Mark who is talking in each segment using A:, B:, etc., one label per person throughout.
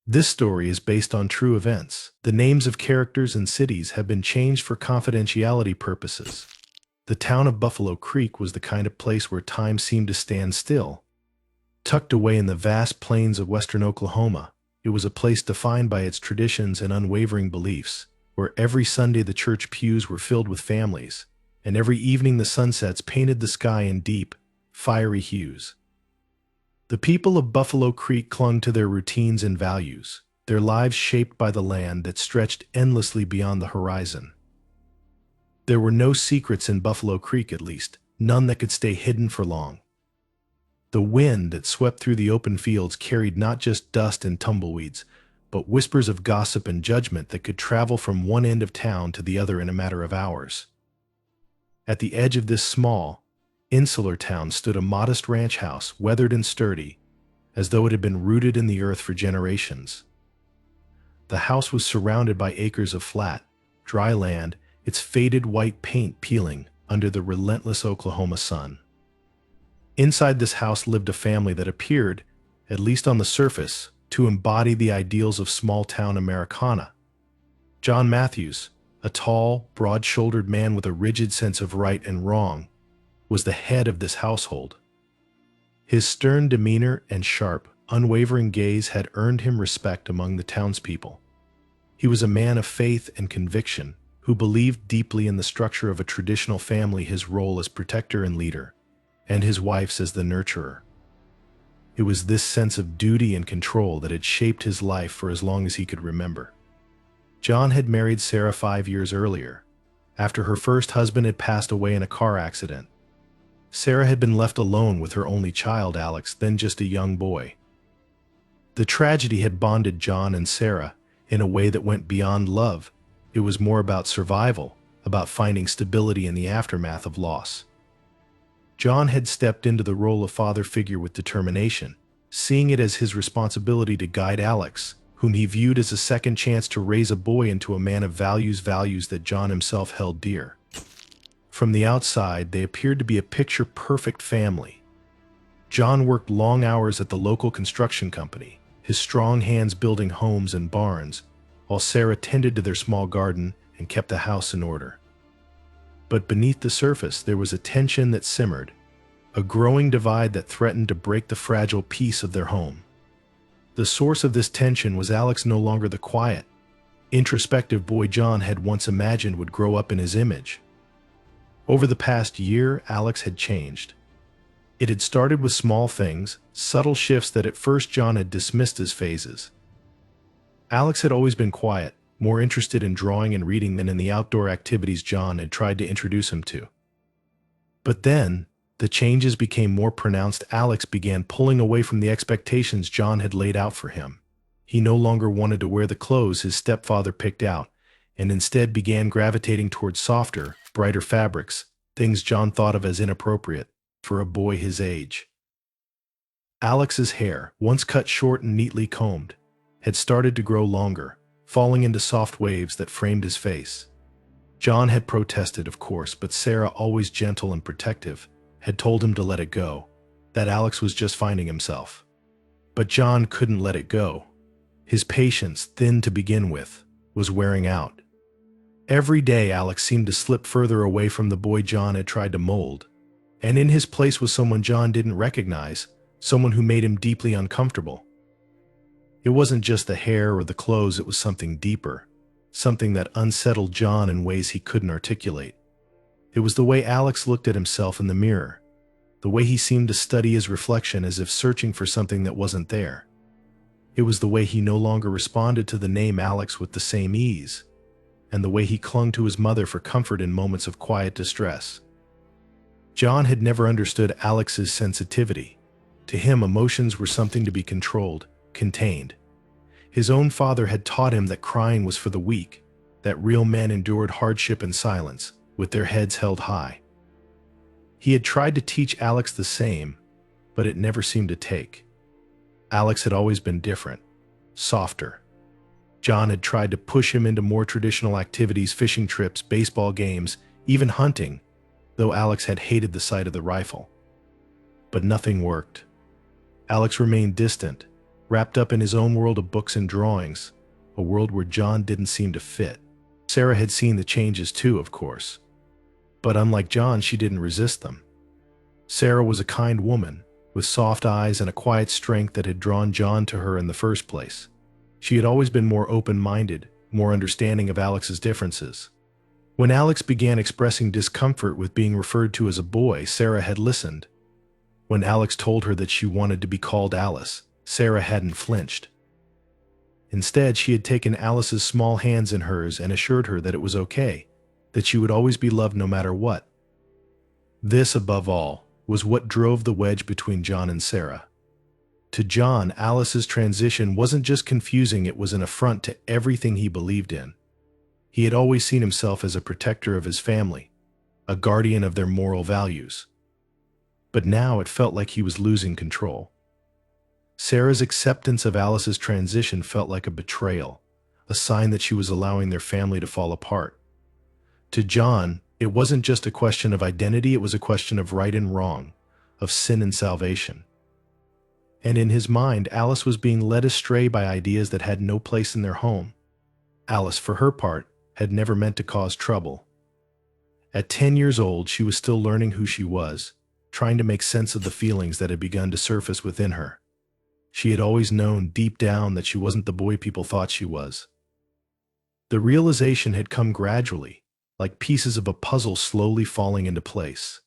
A: This story is based on true events. The names of characters and cities have been changed for confidentiality purposes. The town of Buffalo Creek was the kind of place where time seemed to stand still. Tucked away in the vast plains of western Oklahoma, it was a place defined by its traditions and unwavering beliefs, where every Sunday the church pews were filled with families, and every evening the sunsets painted the sky in deep, fiery hues. The people of Buffalo Creek clung to their routines and values, their lives shaped by the land that stretched endlessly beyond the horizon. There were no secrets in Buffalo Creek, at least, none that could stay hidden for long. The wind that swept through the open fields carried not just dust and tumbleweeds, but whispers of gossip and judgment that could travel from one end of town to the other in a matter of hours. At the edge of this small, insular town stood a modest ranch house, weathered and sturdy, as though it had been rooted in the earth for generations. The house was surrounded by acres of flat, dry land, its faded white paint peeling under the relentless Oklahoma sun. Inside this house lived a family that appeared, at least on the surface, to embody the ideals of small-town Americana. John Matthews, a tall, broad-shouldered man with a rigid sense of right and wrong, was the head of this household. His stern demeanor and sharp, unwavering gaze had earned him respect among the townspeople. He was a man of faith and conviction, who believed deeply in the structure of a traditional family, his role as protector and leader, and his wife's as the nurturer. It was this sense of duty and control that had shaped his life for as long as he could remember. John had married Sarah 5 years earlier, after her first husband had passed away in a car accident. Sarah had been left alone with her only child, Alex, then just a young boy. The tragedy had bonded John and Sarah in a way that went beyond love. It was more about survival, about finding stability in the aftermath of loss. John had stepped into the role of father figure with determination, seeing it as his responsibility to guide Alex, whom he viewed as a second chance to raise a boy into a man of values that John himself held dear. From the outside, they appeared to be a picture-perfect family. John worked long hours at the local construction company, his strong hands building homes and barns, while Sarah tended to their small garden and kept the house in order. But beneath the surface, there was a tension that simmered, a growing divide that threatened to break the fragile peace of their home. The source of this tension was Alex, no longer the quiet, introspective boy John had once imagined would grow up in his image. Over the past year, Alex had changed. It had started with small things, subtle shifts that at first John had dismissed as phases. Alex had always been quiet, more interested in drawing and reading than in the outdoor activities John had tried to introduce him to. But then, the changes became more pronounced. Alex began pulling away from the expectations John had laid out for him. He no longer wanted to wear the clothes his stepfather picked out, and instead began gravitating towards softer, brighter fabrics, things John thought of as inappropriate for a boy his age. Alex's hair, once cut short and neatly combed, had started to grow longer, falling into soft waves that framed his face. John had protested, of course, but Sarah, always gentle and protective, had told him to let it go, that Alex was just finding himself. But John couldn't let it go. His patience, thin to begin with, was wearing out. Every day Alex seemed to slip further away from the boy John had tried to mold, and in his place was someone John didn't recognize, someone who made him deeply uncomfortable. It wasn't just the hair or the clothes, it was something deeper, something that unsettled John in ways he couldn't articulate. It was the way Alex looked at himself in the mirror, the way he seemed to study his reflection as if searching for something that wasn't there. It was the way he no longer responded to the name Alex with the same ease, and the way he clung to his mother for comfort in moments of quiet distress. John had never understood Alex's sensitivity. To him, emotions were something to be controlled, contained. His own father had taught him that crying was for the weak, that real men endured hardship in silence, with their heads held high. He had tried to teach Alex the same, but it never seemed to take. Alex had always been different, softer. John had tried to push him into more traditional activities, fishing trips, baseball games, even hunting, though Alex had hated the sight of the rifle. But nothing worked. Alex remained distant, wrapped up in his own world of books and drawings, a world where John didn't seem to fit. Sarah had seen the changes too, of course. But unlike John, she didn't resist them. Sarah was a kind woman, with soft eyes and a quiet strength that had drawn John to her in the first place. She had always been more open-minded, more understanding of Alex's differences. When Alex began expressing discomfort with being referred to as a boy, Sarah had listened. When Alex told her that she wanted to be called Alice, Sarah hadn't flinched. Instead, she had taken Alice's small hands in hers and assured her that it was okay, that she would always be loved no matter what. This, above all, was what drove the wedge between John and Sarah. To John, Alice's transition wasn't just confusing, it was an affront to everything he believed in. He had always seen himself as a protector of his family, a guardian of their moral values. But now it felt like he was losing control. Sarah's acceptance of Alice's transition felt like a betrayal, a sign that she was allowing their family to fall apart. To John, it wasn't just a question of identity, it was a question of right and wrong, of sin and salvation. And in his mind, Alice was being led astray by ideas that had no place in their home. Alice, for her part, had never meant to cause trouble. At 10 years old, she was still learning who she was, trying to make sense of the feelings that had begun to surface within her. She had always known deep down that she wasn't the boy people thought she was. The realization had come gradually, like pieces of a puzzle slowly falling into place.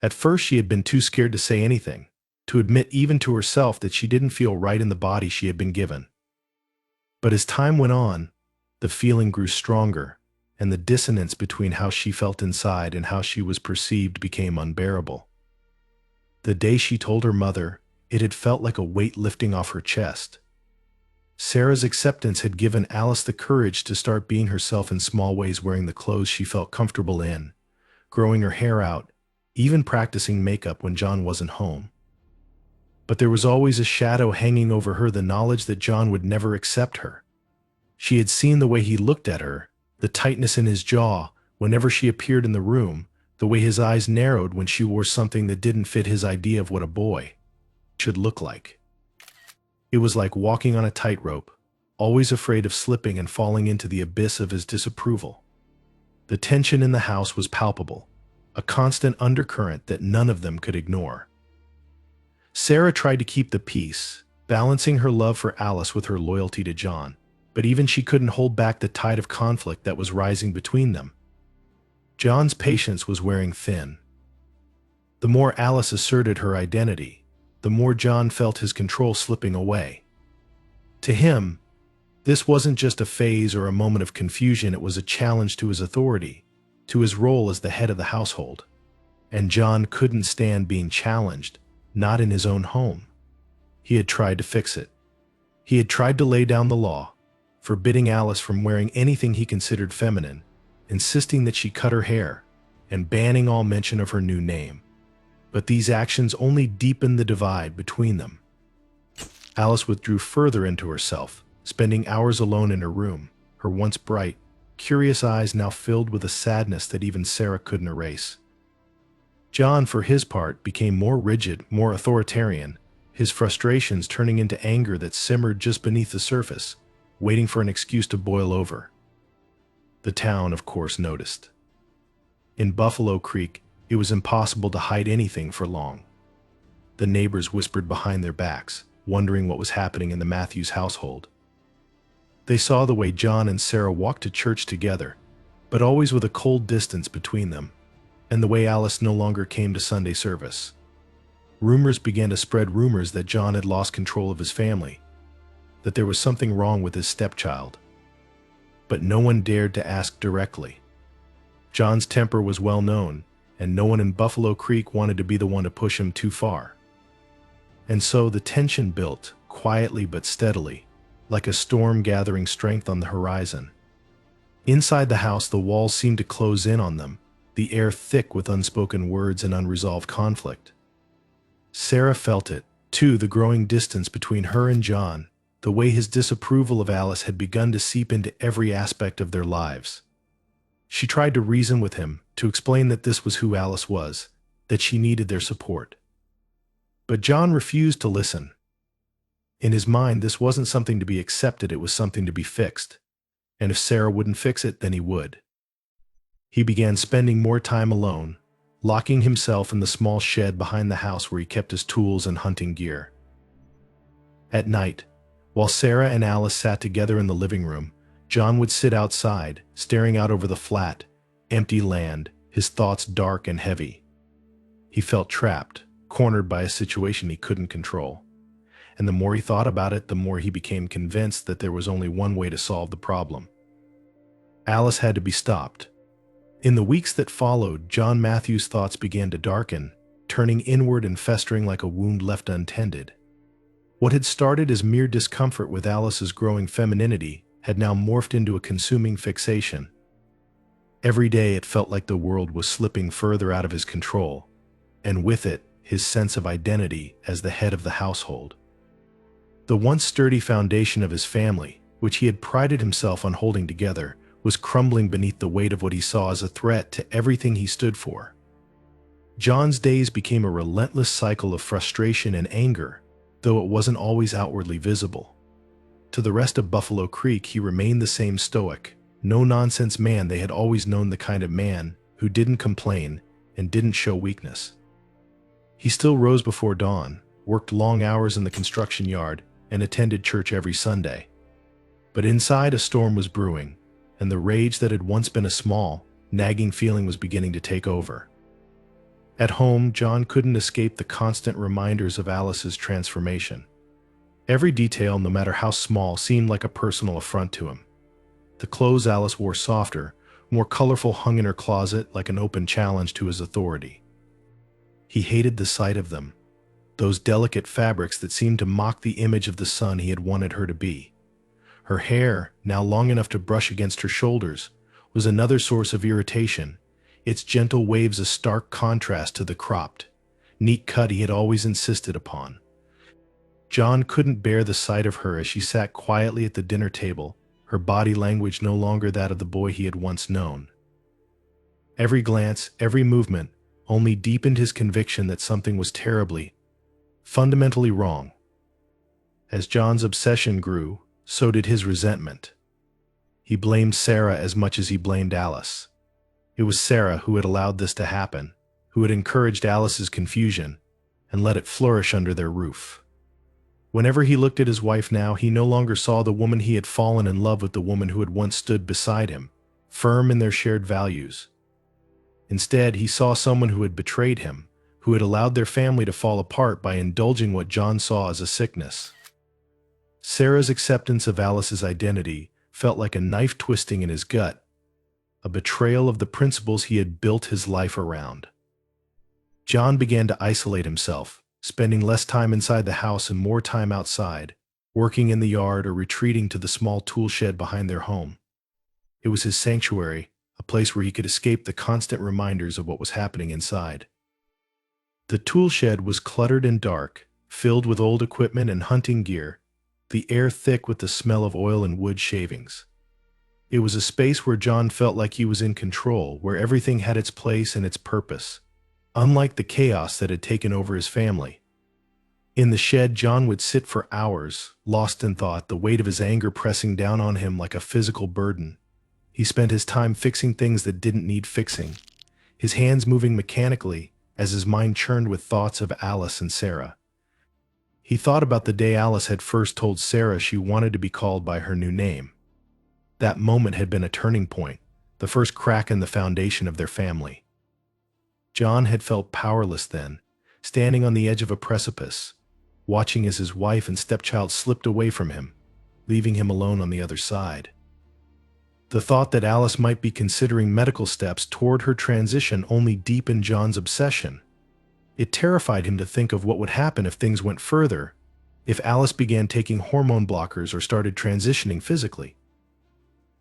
A: At first, she had been too scared to say anything, to admit even to herself that she didn't feel right in the body she had been given. But as time went on, the feeling grew stronger, and the dissonance between how she felt inside and how she was perceived became unbearable. The day she told her mother, it had felt like a weight lifting off her chest. Sarah's acceptance had given Alice the courage to start being herself in small ways, wearing the clothes she felt comfortable in, growing her hair out, even practicing makeup when John wasn't home. But there was always a shadow hanging over her, the knowledge that John would never accept her. She had seen the way he looked at her, the tightness in his jaw whenever she appeared in the room, the way his eyes narrowed when she wore something that didn't fit his idea of what a boy should look like. It was like walking on a tightrope, always afraid of slipping and falling into the abyss of his disapproval. The tension in the house was palpable, a constant undercurrent that none of them could ignore. Sarah tried to keep the peace, balancing her love for Alice with her loyalty to John, but even she couldn't hold back the tide of conflict that was rising between them. John's patience was wearing thin. The more Alice asserted her identity, the more John felt his control slipping away. To him, this wasn't just a phase or a moment of confusion, it was a challenge to his authority, to his role as the head of the household. And John couldn't stand being challenged, not in his own home. He had tried to fix it. He had tried to lay down the law, forbidding Alice from wearing anything he considered feminine, insisting that she cut her hair, and banning all mention of her new name. But these actions only deepened the divide between them. Alice withdrew further into herself, spending hours alone in her room, her once bright, curious eyes now filled with a sadness that even Sarah couldn't erase. John, for his part, became more rigid, more authoritarian, his frustrations turning into anger that simmered just beneath the surface, waiting for an excuse to boil over. The town, of course, noticed. In Buffalo Creek, it was impossible to hide anything for long. The neighbors whispered behind their backs, wondering what was happening in the Matthews household. They saw the way John and Sarah walked to church together, but always with a cold distance between them, and the way Alice no longer came to Sunday service. Rumors began to spread, rumors that John had lost control of his family, that there was something wrong with his stepchild. But no one dared to ask directly. John's temper was well known, and no one in Buffalo Creek wanted to be the one to push him too far. And so the tension built, quietly but steadily, like a storm gathering strength on the horizon. Inside the house, the walls seemed to close in on them, the air thick with unspoken words and unresolved conflict. Sarah felt it, too, the growing distance between her and John, the way his disapproval of Alice had begun to seep into every aspect of their lives. She tried to reason with him, to explain that this was who Alice was, that she needed their support. But John refused to listen. In his mind, this wasn't something to be accepted, it was something to be fixed. And if Sarah wouldn't fix it, then he would. He began spending more time alone, locking himself in the small shed behind the house where he kept his tools and hunting gear. At night, while Sarah and Alice sat together in the living room, John would sit outside, staring out over the flat, empty land, his thoughts dark and heavy. He felt trapped, cornered by a situation he couldn't control. And the more he thought about it, the more he became convinced that there was only one way to solve the problem. Alice had to be stopped. In the weeks that followed, John Matthews' thoughts began to darken, turning inward and festering like a wound left untended. What had started as mere discomfort with Alice's growing femininity had now morphed into a consuming fixation. Every day it felt like the world was slipping further out of his control, and with it, his sense of identity as the head of the household. The once sturdy foundation of his family, which he had prided himself on holding together, was crumbling beneath the weight of what he saw as a threat to everything he stood for. John's days became a relentless cycle of frustration and anger, though it wasn't always outwardly visible. To the rest of Buffalo Creek, he remained the same stoic, no-nonsense man they had always known, the kind of man who didn't complain and didn't show weakness. He still rose before dawn, worked long hours in the construction yard, and attended church every Sunday. But inside, a storm was brewing, and the rage that had once been a small, nagging feeling was beginning to take over. At home, John couldn't escape the constant reminders of Alice's transformation. Every detail, no matter how small, seemed like a personal affront to him. The clothes Alice wore, softer, more colorful, hung in her closet like an open challenge to his authority. He hated the sight of them, those delicate fabrics that seemed to mock the image of the son he had wanted her to be. Her hair, now long enough to brush against her shoulders, was another source of irritation, its gentle waves a stark contrast to the cropped, neat cut he had always insisted upon. John couldn't bear the sight of her as she sat quietly at the dinner table, her body language no longer that of the boy he had once known. Every glance, every movement, only deepened his conviction that something was terribly, fundamentally wrong. As John's obsession grew, so did his resentment. He blamed Sarah as much as he blamed Alice. It was Sarah who had allowed this to happen, who had encouraged Alice's confusion, and let it flourish under their roof. Whenever he looked at his wife now, he no longer saw the woman he had fallen in love with, the woman who had once stood beside him, firm in their shared values. Instead, he saw someone who had betrayed him, who had allowed their family to fall apart by indulging what John saw as a sickness. Sarah's acceptance of Alice's identity felt like a knife twisting in his gut, a betrayal of the principles he had built his life around. John began to isolate himself, spending less time inside the house and more time outside, working in the yard or retreating to the small tool shed behind their home. It was his sanctuary, a place where he could escape the constant reminders of what was happening inside. The tool shed was cluttered and dark, filled with old equipment and hunting gear, the air thick with the smell of oil and wood shavings. It was a space where John felt like he was in control, where everything had its place and its purpose, unlike the chaos that had taken over his family. In the shed, John would sit for hours, lost in thought, the weight of his anger pressing down on him like a physical burden. He spent his time fixing things that didn't need fixing, his hands moving mechanically as his mind churned with thoughts of Alice and Sarah. He thought about the day Alice had first told Sarah she wanted to be called by her new name. That moment had been a turning point, the first crack in the foundation of their family. John had felt powerless then, standing on the edge of a precipice, watching as his wife and stepchild slipped away from him, leaving him alone on the other side. The thought that Alice might be considering medical steps toward her transition only deepened John's obsession. It terrified him to think of what would happen if things went further, if Alice began taking hormone blockers or started transitioning physically.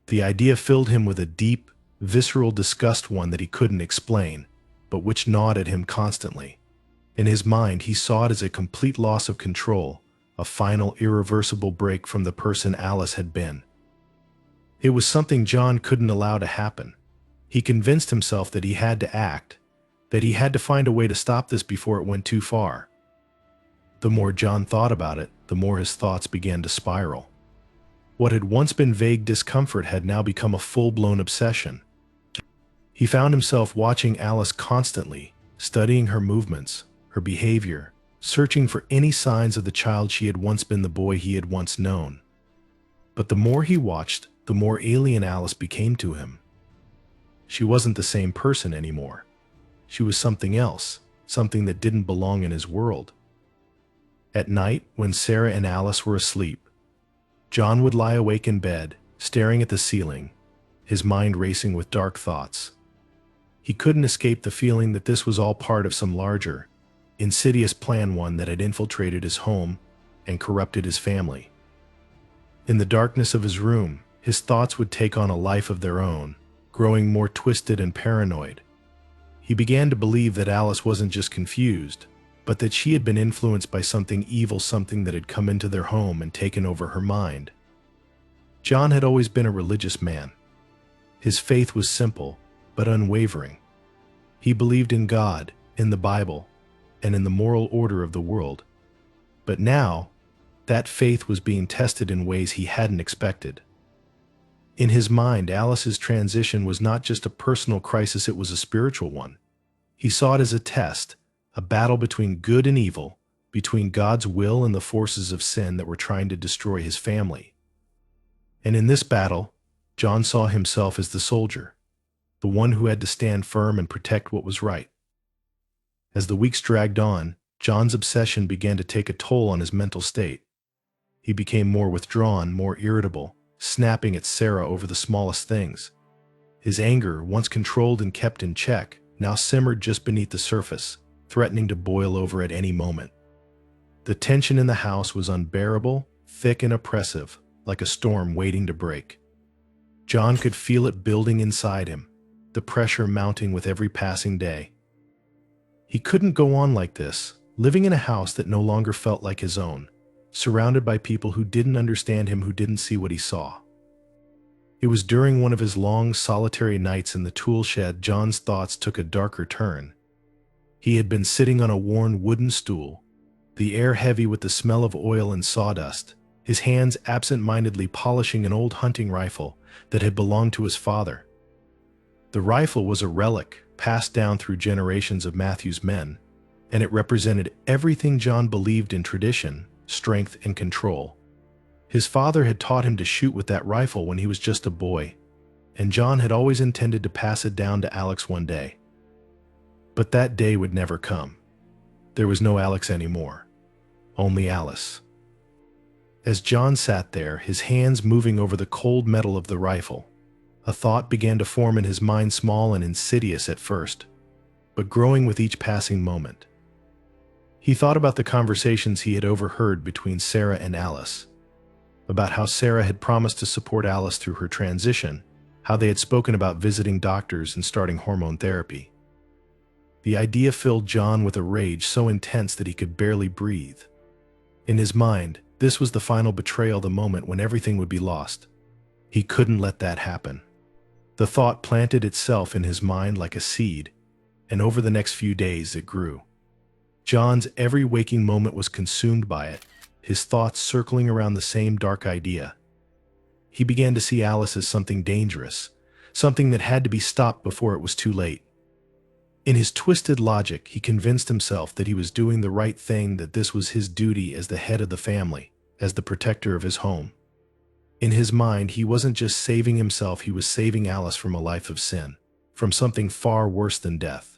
A: The idea filled him with a deep, visceral disgust, one that he couldn't explain, but which gnawed at him constantly. In his mind, he saw it as a complete loss of control, a final, irreversible break from the person Alice had been. It was something John couldn't allow to happen. He convinced himself that he had to act, that he had to find a way to stop this before it went too far. The more John thought about it, the more his thoughts began to spiral. What had once been vague discomfort had now become a full-blown obsession. He found himself watching Alice constantly, studying her movements, her behavior, searching for any signs of the child she had once been, the boy he had once known. But the more he watched, the more alien Alice became to him. She wasn't the same person anymore. She was something else, something that didn't belong in his world. At night, when Sarah and Alice were asleep, John would lie awake in bed, staring at the ceiling, his mind racing with dark thoughts. He couldn't escape the feeling that this was all part of some larger, insidious plan, one that had infiltrated his home and corrupted his family. In the darkness of his room, his thoughts would take on a life of their own, growing more twisted and paranoid. He began to believe that Alice wasn't just confused, but that she had been influenced by something evil, something that had come into their home and taken over her mind. John had always been a religious man. His faith was simple, but unwavering. He believed in God, in the Bible, and in the moral order of the world. But now, that faith was being tested in ways he hadn't expected. In his mind, Alice's transition was not just a personal crisis, it was a spiritual one. He saw it as a test, a battle between good and evil, between God's will and the forces of sin that were trying to destroy his family. And in this battle, John saw himself as the soldier, the one who had to stand firm and protect what was right. As the weeks dragged on, John's obsession began to take a toll on his mental state. He became more withdrawn, more irritable, snapping at Sarah over the smallest things. His anger, once controlled and kept in check, now simmered just beneath the surface, threatening to boil over at any moment. The tension in the house was unbearable, thick and oppressive, like a storm waiting to break. John could feel it building inside him, the pressure mounting with every passing day. He couldn't go on like this, living in a house that no longer felt like his own, surrounded by people who didn't understand him, who didn't see what he saw. It was during one of his long, solitary nights in the tool shed John's thoughts took a darker turn. He had been sitting on a worn wooden stool, the air heavy with the smell of oil and sawdust, his hands absent-mindedly polishing an old hunting rifle that had belonged to his father. The rifle was a relic passed down through generations of Matthew's men, and it represented everything John believed in: tradition, strength, and control. His father had taught him to shoot with that rifle when he was just a boy, and John had always intended to pass it down to Alex one day. But that day would never come. There was no Alex anymore, only Alice. As John sat there, his hands moving over the cold metal of the rifle, a thought began to form in his mind, small and insidious at first, but growing with each passing moment. He thought about the conversations he had overheard between Sarah and Alice, about how Sarah had promised to support Alice through her transition, how they had spoken about visiting doctors and starting hormone therapy. The idea filled John with a rage so intense that he could barely breathe. In his mind, this was the final betrayal, the moment when everything would be lost. He couldn't let that happen. The thought planted itself in his mind like a seed, and over the next few days it grew. John's every waking moment was consumed by it, his thoughts circling around the same dark idea. He began to see Alice as something dangerous, something that had to be stopped before it was too late. In his twisted logic, he convinced himself that he was doing the right thing, that this was his duty as the head of the family, as the protector of his home. In his mind, he wasn't just saving himself, he was saving Alice from a life of sin, from something far worse than death.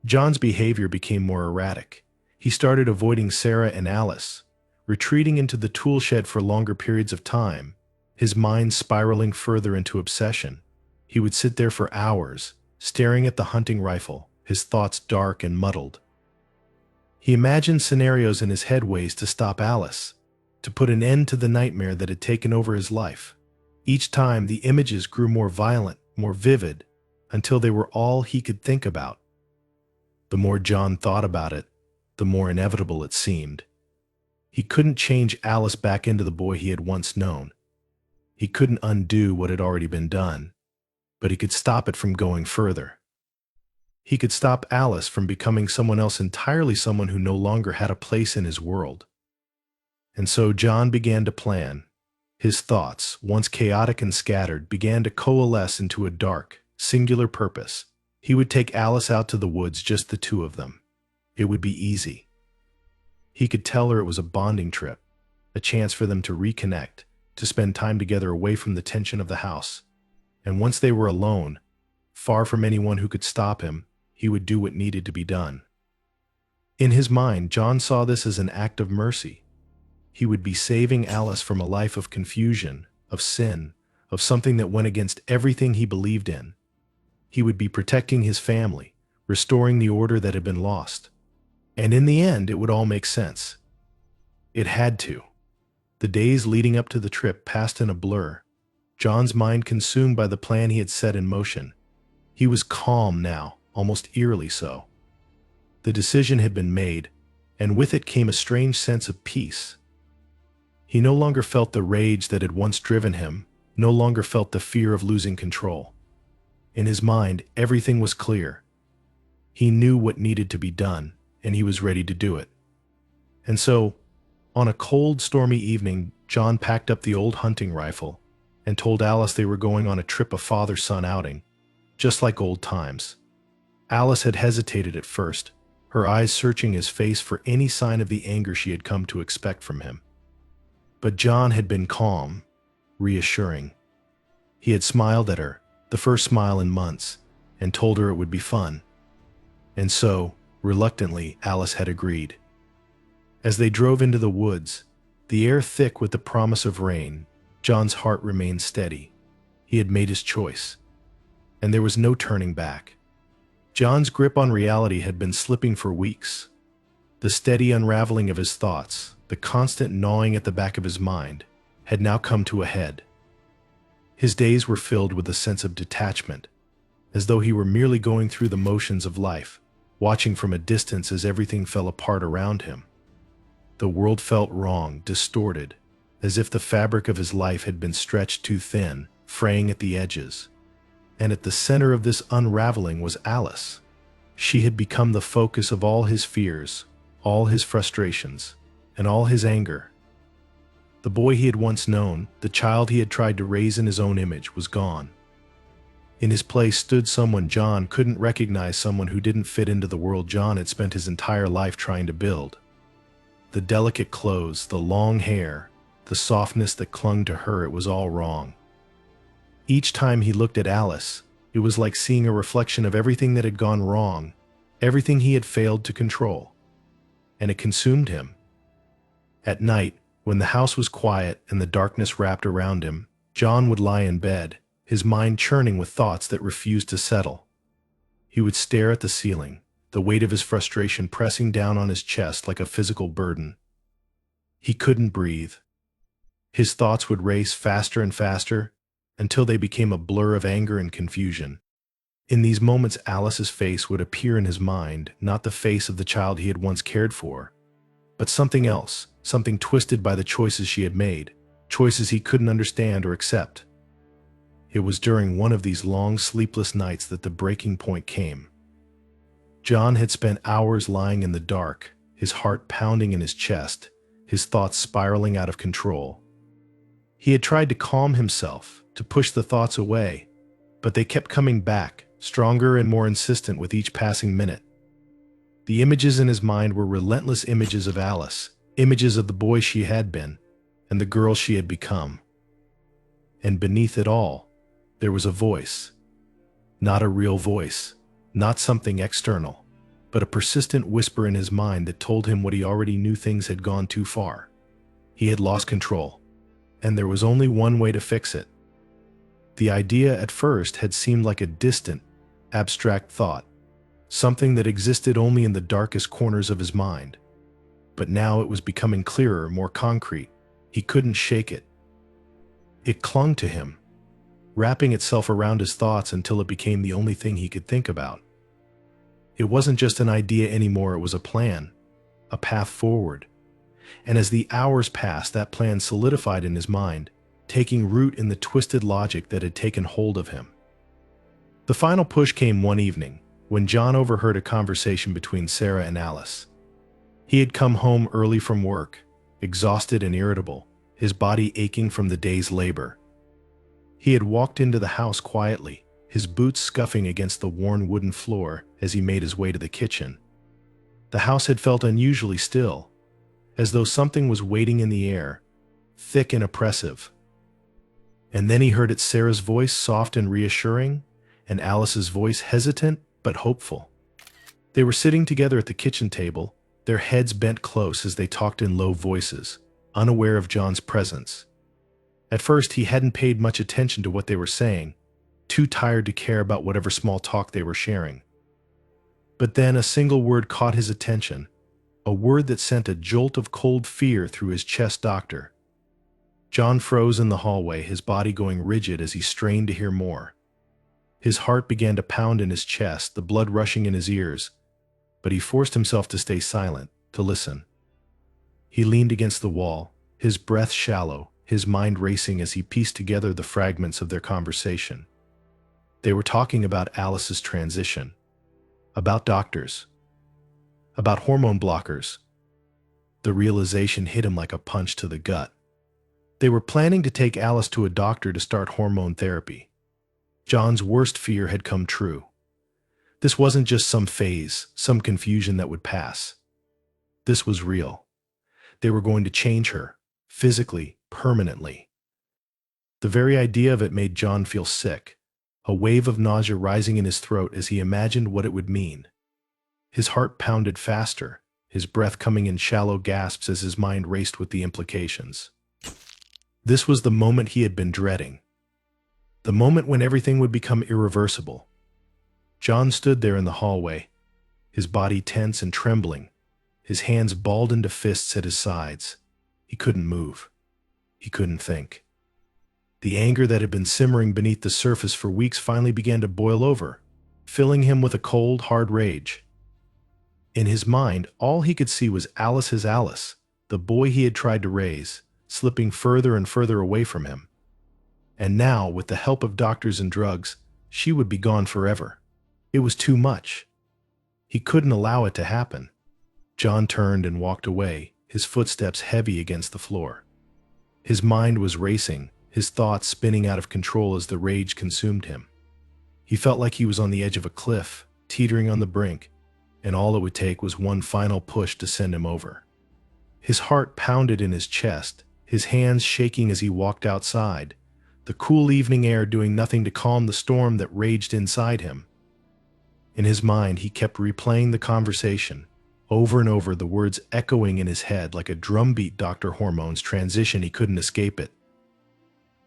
A: John's behavior became more erratic. He started avoiding Sarah and Alice, retreating into the tool shed for longer periods of time, his mind spiraling further into obsession. He would sit there for hours, staring at the hunting rifle, his thoughts dark and muddled. He imagined scenarios in his head, ways to stop Alice, to put an end to the nightmare that had taken over his life. Each time, the images grew more violent, more vivid, until they were all he could think about. The more John thought about it, the more inevitable it seemed. He couldn't change Alice back into the boy he had once known. He couldn't undo what had already been done, but he could stop it from going further. He could stop Alice from becoming someone else entirely, someone who no longer had a place in his world. And so John began to plan. His thoughts, once chaotic and scattered, began to coalesce into a dark, singular purpose. He would take Alice out to the woods, just the two of them. It would be easy. He could tell her it was a bonding trip, a chance for them to reconnect, to spend time together away from the tension of the house. And once they were alone, far from anyone who could stop him, he would do what needed to be done. In his mind, John saw this as an act of mercy. He would be saving Alice from a life of confusion, of sin, of something that went against everything he believed in. He would be protecting his family, restoring the order that had been lost. And in the end, it would all make sense. It had to. The days leading up to the trip passed in a blur, John's mind consumed by the plan he had set in motion. He was calm now, almost eerily so. The decision had been made, and with it came a strange sense of peace. He no longer felt the rage that had once driven him, no longer felt the fear of losing control. In his mind, everything was clear. He knew what needed to be done, and he was ready to do it. And so, on a cold, stormy evening, John packed up the old hunting rifle and told Alice they were going on a trip, a father-son outing, just like old times. Alice had hesitated at first, her eyes searching his face for any sign of the anger she had come to expect from him. But John had been calm, reassuring. He had smiled at her, the first smile in months, and told her it would be fun. And so, reluctantly, Alice had agreed. As they drove into the woods, the air thick with the promise of rain, John's heart remained steady. He had made his choice, and there was no turning back. John's grip on reality had been slipping for weeks. The steady unraveling of his thoughts, the constant gnawing at the back of his mind, had now come to a head. His days were filled with a sense of detachment, as though he were merely going through the motions of life, watching from a distance as everything fell apart around him. The world felt wrong, distorted, as if the fabric of his life had been stretched too thin, fraying at the edges. And at the center of this unraveling was Alice. She had become the focus of all his fears, all his frustrations, and all his anger. The boy he had once known, the child he had tried to raise in his own image, was gone. In his place stood someone John couldn't recognize, someone who didn't fit into the world John had spent his entire life trying to build. The delicate clothes, the long hair, the softness that clung to her, it was all wrong. Each time he looked at Alice, it was like seeing a reflection of everything that had gone wrong, everything he had failed to control. And it consumed him. At night, when the house was quiet and the darkness wrapped around him, John would lie in bed, his mind churning with thoughts that refused to settle. He would stare at the ceiling, the weight of his frustration pressing down on his chest like a physical burden. He couldn't breathe. His thoughts would race faster and faster, until they became a blur of anger and confusion. In these moments, Alice's face would appear in his mind, not the face of the child he had once cared for, but something else, something twisted by the choices she had made, choices he couldn't understand or accept. It was during one of these long, sleepless nights that the breaking point came. John had spent hours lying in the dark, his heart pounding in his chest, his thoughts spiraling out of control. He had tried to calm himself, to push the thoughts away, but they kept coming back, stronger and more insistent with each passing minute. The images in his mind were relentless images of Alice, images of the boy she had been, and the girl she had become. And beneath it all, there was a voice. Not a real voice, not something external, but a persistent whisper in his mind that told him what he already knew: things had gone too far. He had lost control, and there was only one way to fix it. The idea at first had seemed like a distant, abstract thought, something that existed only in the darkest corners of his mind. But now it was becoming clearer, more concrete. He couldn't shake it. It clung to him, wrapping itself around his thoughts until it became the only thing he could think about. It wasn't just an idea anymore, it was a plan, a path forward. And as the hours passed, that plan solidified in his mind, taking root in the twisted logic that had taken hold of him. The final push came one evening, when John overheard a conversation between Sarah and Alice. He had come home early from work, exhausted and irritable, his body aching from the day's labor. He had walked into the house quietly, his boots scuffing against the worn wooden floor as he made his way to the kitchen. The house had felt unusually still, as though something was waiting in the air, thick and oppressive. And then he heard it, Sarah's voice, soft and reassuring, and Alice's voice, hesitant but hopeful. They were sitting together at the kitchen table, their heads bent close as they talked in low voices, unaware of John's presence. At first, he hadn't paid much attention to what they were saying, too tired to care about whatever small talk they were sharing. But then a single word caught his attention, a word that sent a jolt of cold fear through his chest. Doctor. John froze in the hallway, his body going rigid as he strained to hear more. His heart began to pound in his chest, the blood rushing in his ears, but he forced himself to stay silent, to listen. He leaned against the wall, his breath shallow, his mind racing as he pieced together the fragments of their conversation. They were talking about Alice's transition, about doctors, about hormone blockers. The realization hit him like a punch to the gut. They were planning to take Alice to a doctor to start hormone therapy. John's worst fear had come true. This wasn't just some phase, some confusion that would pass. This was real. They were going to change her, physically, permanently. The very idea of it made John feel sick, a wave of nausea rising in his throat as he imagined what it would mean. His heart pounded faster, his breath coming in shallow gasps as his mind raced with the implications. This was the moment he had been dreading. The moment when everything would become irreversible. John stood there in the hallway, his body tense and trembling, his hands balled into fists at his sides. He couldn't move. He couldn't think. The anger that had been simmering beneath the surface for weeks finally began to boil over, filling him with a cold, hard rage. In his mind, all he could see was Alice's Alice, the boy he had tried to raise, slipping further and further away from him. And now, with the help of doctors and drugs, she would be gone forever. It was too much. He couldn't allow it to happen. John turned and walked away, his footsteps heavy against the floor. His mind was racing, his thoughts spinning out of control as the rage consumed him. He felt like he was on the edge of a cliff, teetering on the brink, and all it would take was one final push to send him over. His heart pounded in his chest, his hands shaking as he walked outside, the cool evening air doing nothing to calm the storm that raged inside him. In his mind, he kept replaying the conversation, over and over, the words echoing in his head like a drumbeat. Dr. Hormone's transition, he couldn't escape it.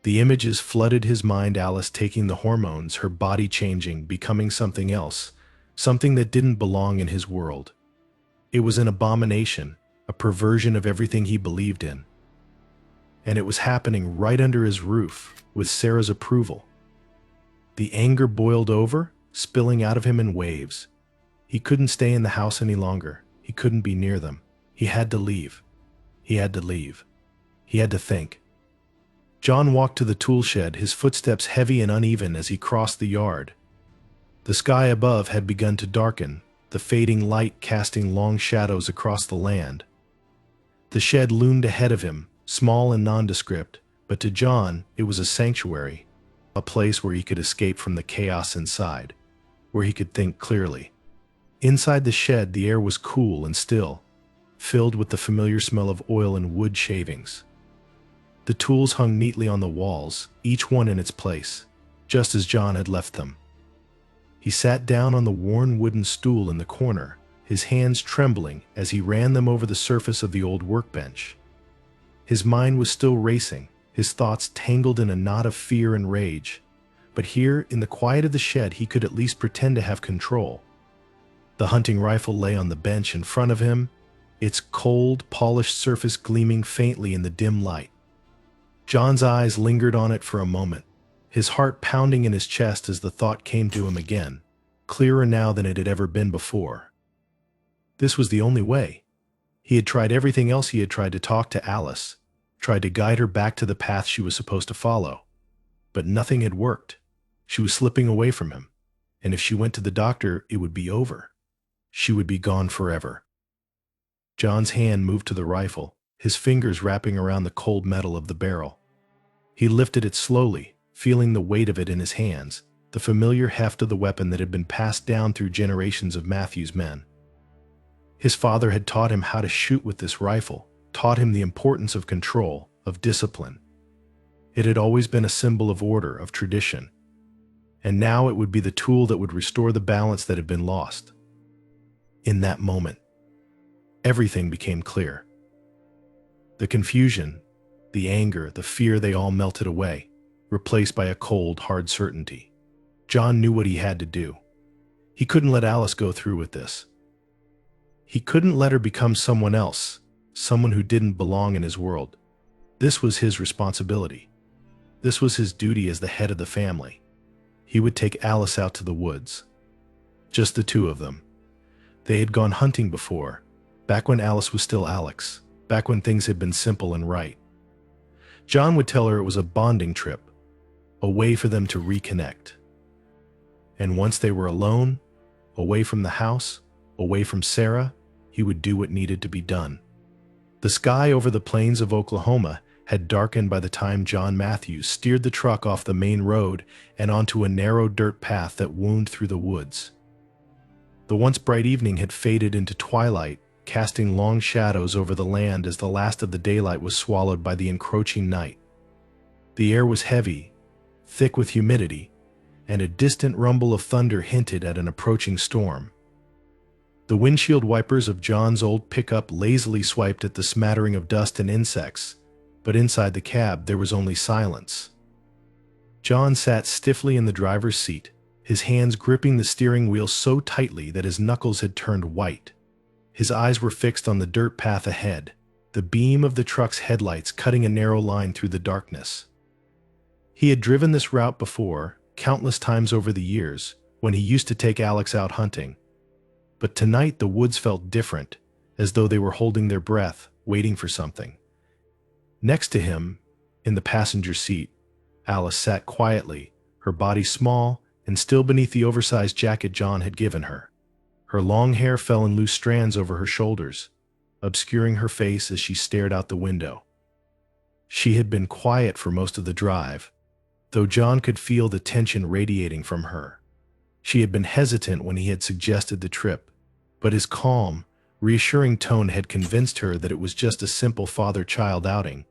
A: The images flooded his mind, Alice taking the hormones, her body changing, becoming something else, something that didn't belong in his world. It was an abomination, a perversion of everything he believed in. And it was happening right under his roof, with Sarah's approval. The anger boiled over, spilling out of him in waves. He couldn't stay in the house any longer. He couldn't be near them. He had to leave. He had to leave. He had to think. John walked to the tool shed, his footsteps heavy and uneven as he crossed the yard. The sky above had begun to darken, the fading light casting long shadows across the land. The shed loomed ahead of him, small and nondescript, but to John it was a sanctuary, a place where he could escape from the chaos inside, where he could think clearly. Inside the shed, the air was cool and still, filled with the familiar smell of oil and wood shavings. The tools hung neatly on the walls, each one in its place, just as John had left them. He sat down on the worn wooden stool in the corner, his hands trembling as he ran them over the surface of the old workbench. His mind was still racing, his thoughts tangled in a knot of fear and rage. But here, in the quiet of the shed, he could at least pretend to have control. The hunting rifle lay on the bench in front of him, its cold, polished surface gleaming faintly in the dim light. John's eyes lingered on it for a moment, his heart pounding in his chest as the thought came to him again, clearer now than it had ever been before. This was the only way. He had tried everything else. He had tried to talk to Alice, tried to guide her back to the path she was supposed to follow. But nothing had worked. She was slipping away from him. and if she went to the doctor, it would be over. She would be gone forever. John's hand moved to the rifle, his fingers wrapping around the cold metal of the barrel. He lifted it slowly, feeling the weight of it in his hands, the familiar heft of the weapon that had been passed down through generations of Matthew's men. His father had taught him how to shoot with this rifle, taught him the importance of control, of discipline. It had always been a symbol of order, of tradition. And now it would be the tool that would restore the balance that had been lost. In that moment, everything became clear. The confusion, the anger, the fear, they all melted away, replaced by a cold, hard certainty. John knew what he had to do. He couldn't let Alice go through with this. He couldn't let her become someone else, someone who didn't belong in his world. This was his responsibility. This was his duty as the head of the family. He would take Alice out to the woods. Just the two of them. They had gone hunting before, back when Alice was still Alex, back when things had been simple and right. John would tell her it was a bonding trip, a way for them to reconnect. And once they were alone, away from the house, away from Sarah, he would do what needed to be done. The sky over the plains of Oklahoma had darkened by the time John Matthews steered the truck off the main road and onto a narrow dirt path that wound through the woods. The once bright evening had faded into twilight, casting long shadows over the land as the last of the daylight was swallowed by the encroaching night. The air was heavy, thick with humidity, and a distant rumble of thunder hinted at an approaching storm. The windshield wipers of John's old pickup lazily swiped at the smattering of dust and insects, but inside the cab there was only silence. John sat stiffly in the driver's seat, his hands gripping the steering wheel so tightly that his knuckles had turned white. His eyes were fixed on the dirt path ahead, the beam of the truck's headlights cutting a narrow line through the darkness. He had driven this route before, countless times over the years, when he used to take Alex out hunting. But tonight the woods felt different, as though they were holding their breath, waiting for something. Next to him, in the passenger seat, Alice sat quietly, her body small and still beneath the oversized jacket John had given her. Her long hair fell in loose strands over her shoulders, obscuring her face as she stared out the window. She had been quiet for most of the drive, though John could feel the tension radiating from her. She had been hesitant when he had suggested the trip, but his calm, reassuring tone had convinced her that it was just a simple father-child outing,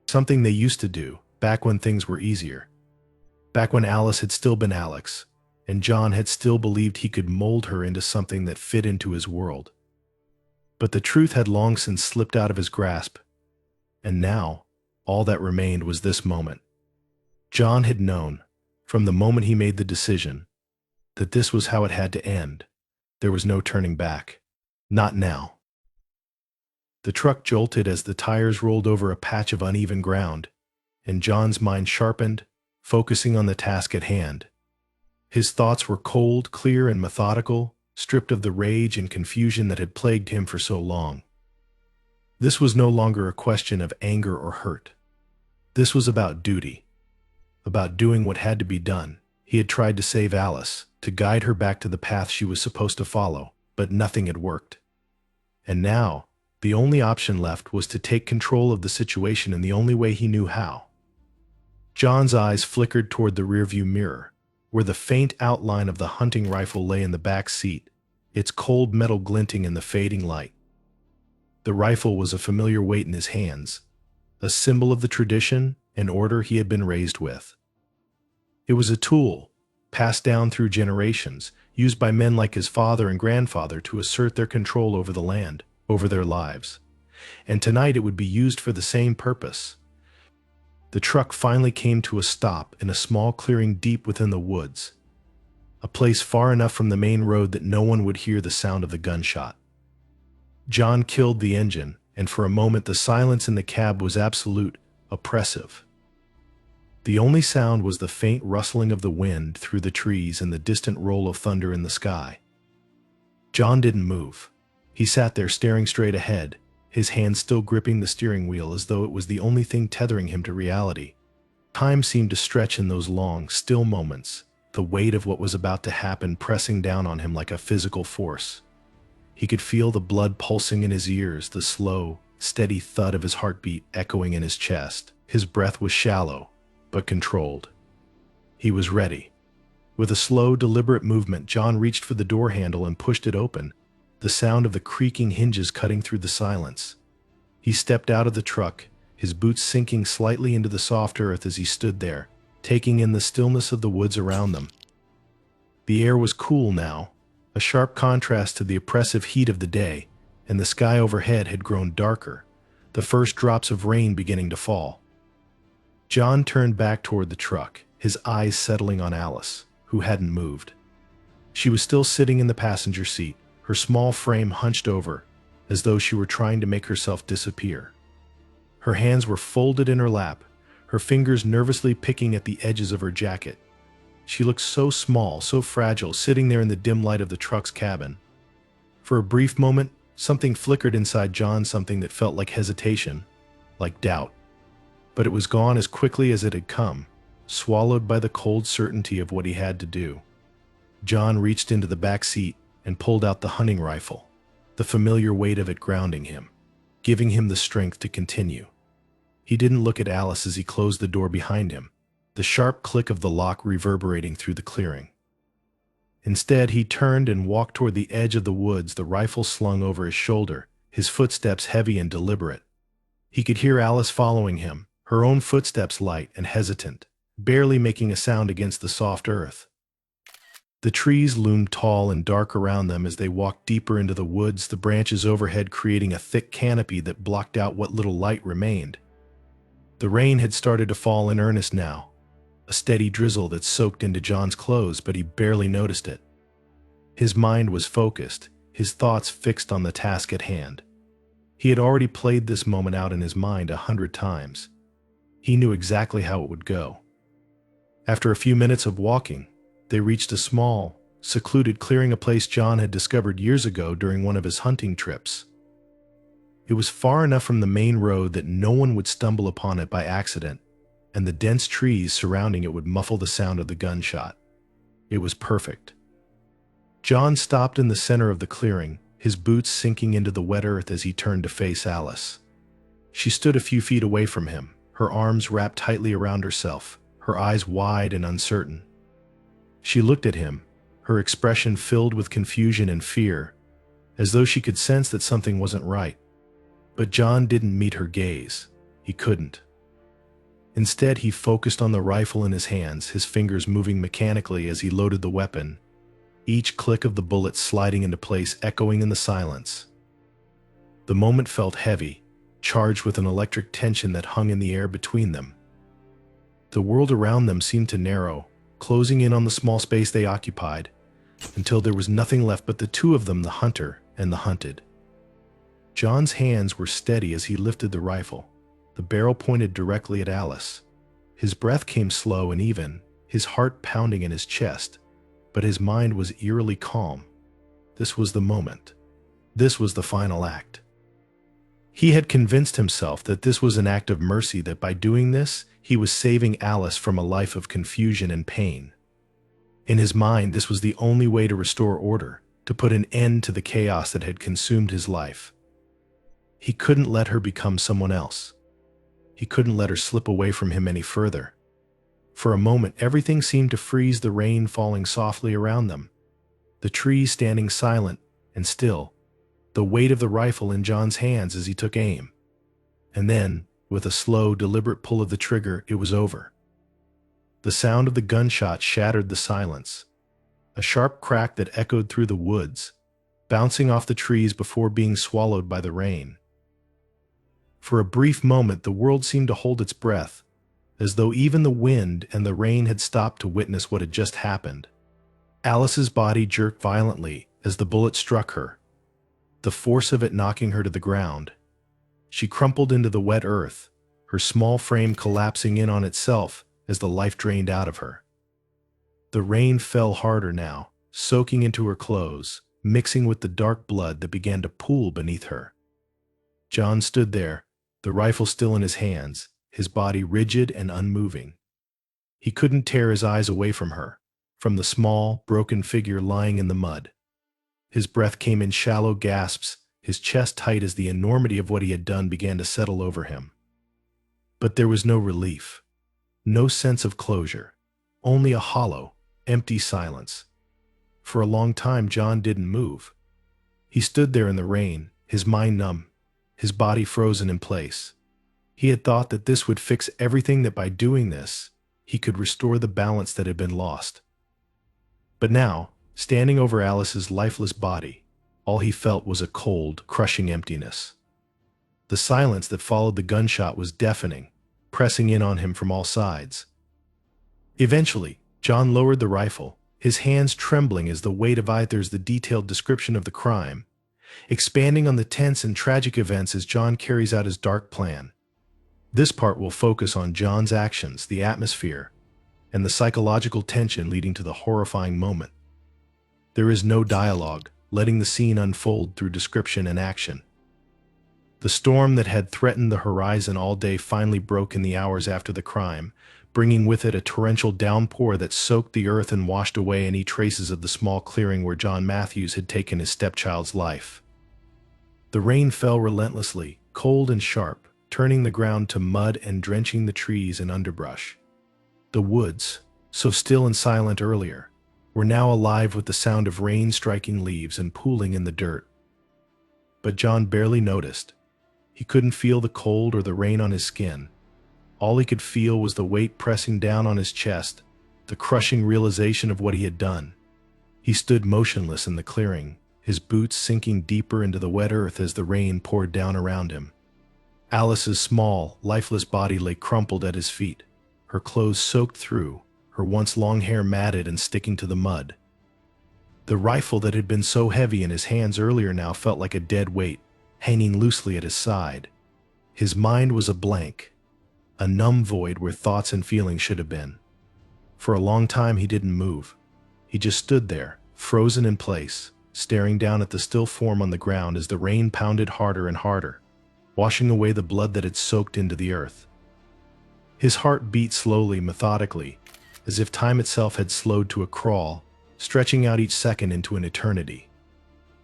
A: something they used to do back when things were easier, back when Alice had still been Alex, and John had still believed he could mold her into something that fit into his world. But the truth had long since slipped out of his grasp, and now all that remained was this moment. John had known, from the moment he made the decision, that this was how it had to end. There was no turning back. Not now. The truck jolted as the tires rolled over a patch of uneven ground, and John's mind sharpened, focusing on the task at hand. His thoughts were cold, clear, and methodical, stripped of the rage and confusion that had plagued him for so long. This was no longer a question of anger or hurt. This was about duty, about doing what had to be done. He had tried to save Alice, to guide her back to the path she was supposed to follow, but nothing had worked. And now, the only option left was to take control of the situation in the only way he knew how. John's eyes flickered toward the rearview mirror, where the faint outline of the hunting rifle lay in the back seat, its cold metal glinting in the fading light. The rifle was a familiar weight in his hands, a symbol of the tradition and order he had been raised with. It was a tool, passed down through generations, used by men like his father and grandfather to assert their control over the land, over their lives. And tonight it would be used for the same purpose. The truck finally came to a stop in a small clearing deep within the woods, a place far enough from the main road that no one would hear the sound of the gunshot. John killed the engine, and for a moment the silence in the cab was absolute, oppressive. The only sound was the faint rustling of the wind through the trees and the distant roll of thunder in the sky. John didn't move. He sat there staring straight ahead, his hand still gripping the steering wheel as though it was the only thing tethering him to reality. Time seemed to stretch in those long, still moments, the weight of what was about to happen pressing down on him like a physical force. He could feel the blood pulsing in his ears, the slow, steady thud of his heartbeat echoing in his chest. His breath was shallow, but controlled. He was ready. With a slow, deliberate movement, John reached for the door handle and pushed it open, the sound of the creaking hinges cutting through the silence. He stepped out of the truck, his boots sinking slightly into the soft earth as he stood there, taking in the stillness of the woods around them. The air was cool now, a sharp contrast to the oppressive heat of the day, and the sky overhead had grown darker, the first drops of rain beginning to fall. John turned back toward the truck, his eyes settling on Alice, who hadn't moved. She was still sitting in the passenger seat, her small frame hunched over, as though she were trying to make herself disappear. Her hands were folded in her lap, her fingers nervously picking at the edges of her jacket. She looked so small, so fragile, sitting there in the dim light of the truck's cabin. For a brief moment, something flickered inside John, something that felt like hesitation, like doubt. But it was gone as quickly as it had come, swallowed by the cold certainty of what he had to do. John reached into the back seat and pulled out the hunting rifle, the familiar weight of it grounding him, giving him the strength to continue. He didn't look at Alice as he closed the door behind him, the sharp click of the lock reverberating through the clearing. Instead, he turned and walked toward the edge of the woods, the rifle slung over his shoulder, his footsteps heavy and deliberate. He could hear Alice following him, her own footsteps light and hesitant, barely making a sound against the soft earth. The trees loomed tall and dark around them as they walked deeper into the woods, the branches overhead creating a thick canopy that blocked out what little light remained. The rain had started to fall in earnest now, a steady drizzle that soaked into John's clothes, but he barely noticed it. His mind was focused, his thoughts fixed on the task at hand. He had already played this moment out in his mind 100 times. He knew exactly how it would go. After a few minutes of walking, they reached a small, secluded clearing, a place John had discovered years ago during one of his hunting trips. It was far enough from the main road that no one would stumble upon it by accident, and the dense trees surrounding it would muffle the sound of the gunshot. It was perfect. John stopped in the center of the clearing, his boots sinking into the wet earth as he turned to face Alice. She stood a few feet away from him, her arms wrapped tightly around herself, her eyes wide and uncertain. She looked at him, her expression filled with confusion and fear, as though she could sense that something wasn't right. But John didn't meet her gaze. He couldn't. Instead, he focused on the rifle in his hands, his fingers moving mechanically as he loaded the weapon, each click of the bullet sliding into place, echoing in the silence. The moment felt heavy, charged with an electric tension that hung in the air between them. The world around them seemed to narrow, closing in on the small space they occupied, until there was nothing left but the two of them, the hunter and the hunted. John's hands were steady as he lifted the rifle, the barrel pointed directly at Alice. His breath came slow and even, his heart pounding in his chest, but his mind was eerily calm. This was the moment. This was the final act. He had convinced himself that this was an act of mercy, that by doing this, he was saving Alice from a life of confusion and pain. In his mind, this was the only way to restore order, to put an end to the chaos that had consumed his life. He couldn't let her become someone else. He couldn't let her slip away from him any further. For a moment, everything seemed to freeze, the rain falling softly around them, the trees standing silent and still, the weight of the rifle in John's hands as he took aim. And then, with a slow, deliberate pull of the trigger, it was over. The sound of the gunshot shattered the silence, a sharp crack that echoed through the woods, bouncing off the trees before being swallowed by the rain. For a brief moment, the world seemed to hold its breath, as though even the wind and the rain had stopped to witness what had just happened. Alice's body jerked violently as the bullet struck her, the force of it knocking her to the ground. She crumpled into the wet earth, her small frame collapsing in on itself as the life drained out of her. The rain fell harder now, soaking into her clothes, mixing with the dark blood that began to pool beneath her. John stood there, the rifle still in his hands, his body rigid and unmoving. He couldn't tear his eyes away from her, from the small, broken figure lying in the mud. His breath came in shallow gasps, his chest tight as the enormity of what he had done began to settle over him. But there was no relief, no sense of closure, only a hollow, empty silence. For a long time, John didn't move. He stood there in the rain, his mind numb, his body frozen in place. He had thought that this would fix everything, that by doing this, he could restore the balance that had been lost. But now, standing over Alice's lifeless body, all he felt was a cold, crushing emptiness. The silence that followed the gunshot was deafening, pressing in on him from all sides. Eventually, John lowered the rifle, his hands trembling as the weight of the detailed description of the crime, expanding on the tense and tragic events as John carries out his dark plan. This part will focus on John's actions, the atmosphere, and the psychological tension leading to the horrifying moment. There is no dialogue, letting the scene unfold through description and action. The storm that had threatened the horizon all day finally broke in the hours after the crime, bringing with it a torrential downpour that soaked the earth and washed away any traces of the small clearing where John Matthews had taken his stepchild's life. The rain fell relentlessly, cold and sharp, turning the ground to mud and drenching the trees and underbrush. The woods, so still and silent earlier, were now alive with the sound of rain striking leaves and pooling in the dirt. But John barely noticed. He couldn't feel the cold or the rain on his skin. All he could feel was the weight pressing down on his chest, the crushing realization of what he had done. He stood motionless in the clearing, his boots sinking deeper into the wet earth as the rain poured down around him. Alice's small, lifeless body lay crumpled at his feet, her clothes soaked through, her once long hair matted and sticking to the mud. The rifle that had been so heavy in his hands earlier now felt like a dead weight, hanging loosely at his side. His mind was a blank, a numb void where thoughts and feelings should have been. For a long time he didn't move. He just stood there, frozen in place, staring down at the still form on the ground as the rain pounded harder and harder, washing away the blood that had soaked into the earth. His heart beat slowly, methodically, as if time itself had slowed to a crawl, stretching out each second into an eternity.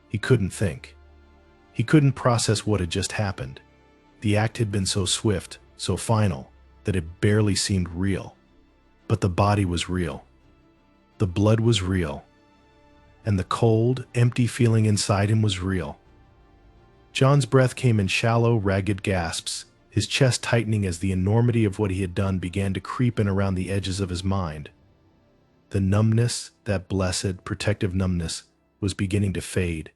A: He couldn't think. He couldn't process what had just happened. The act had been so swift, so final, that it barely seemed real. But the body was real. The blood was real. And the cold, empty feeling inside him was real. John's breath came in shallow, ragged gasps, his chest tightening as the enormity of what he had done began to creep in around the edges of his mind. The numbness, that blessed, protective numbness, was beginning to fade,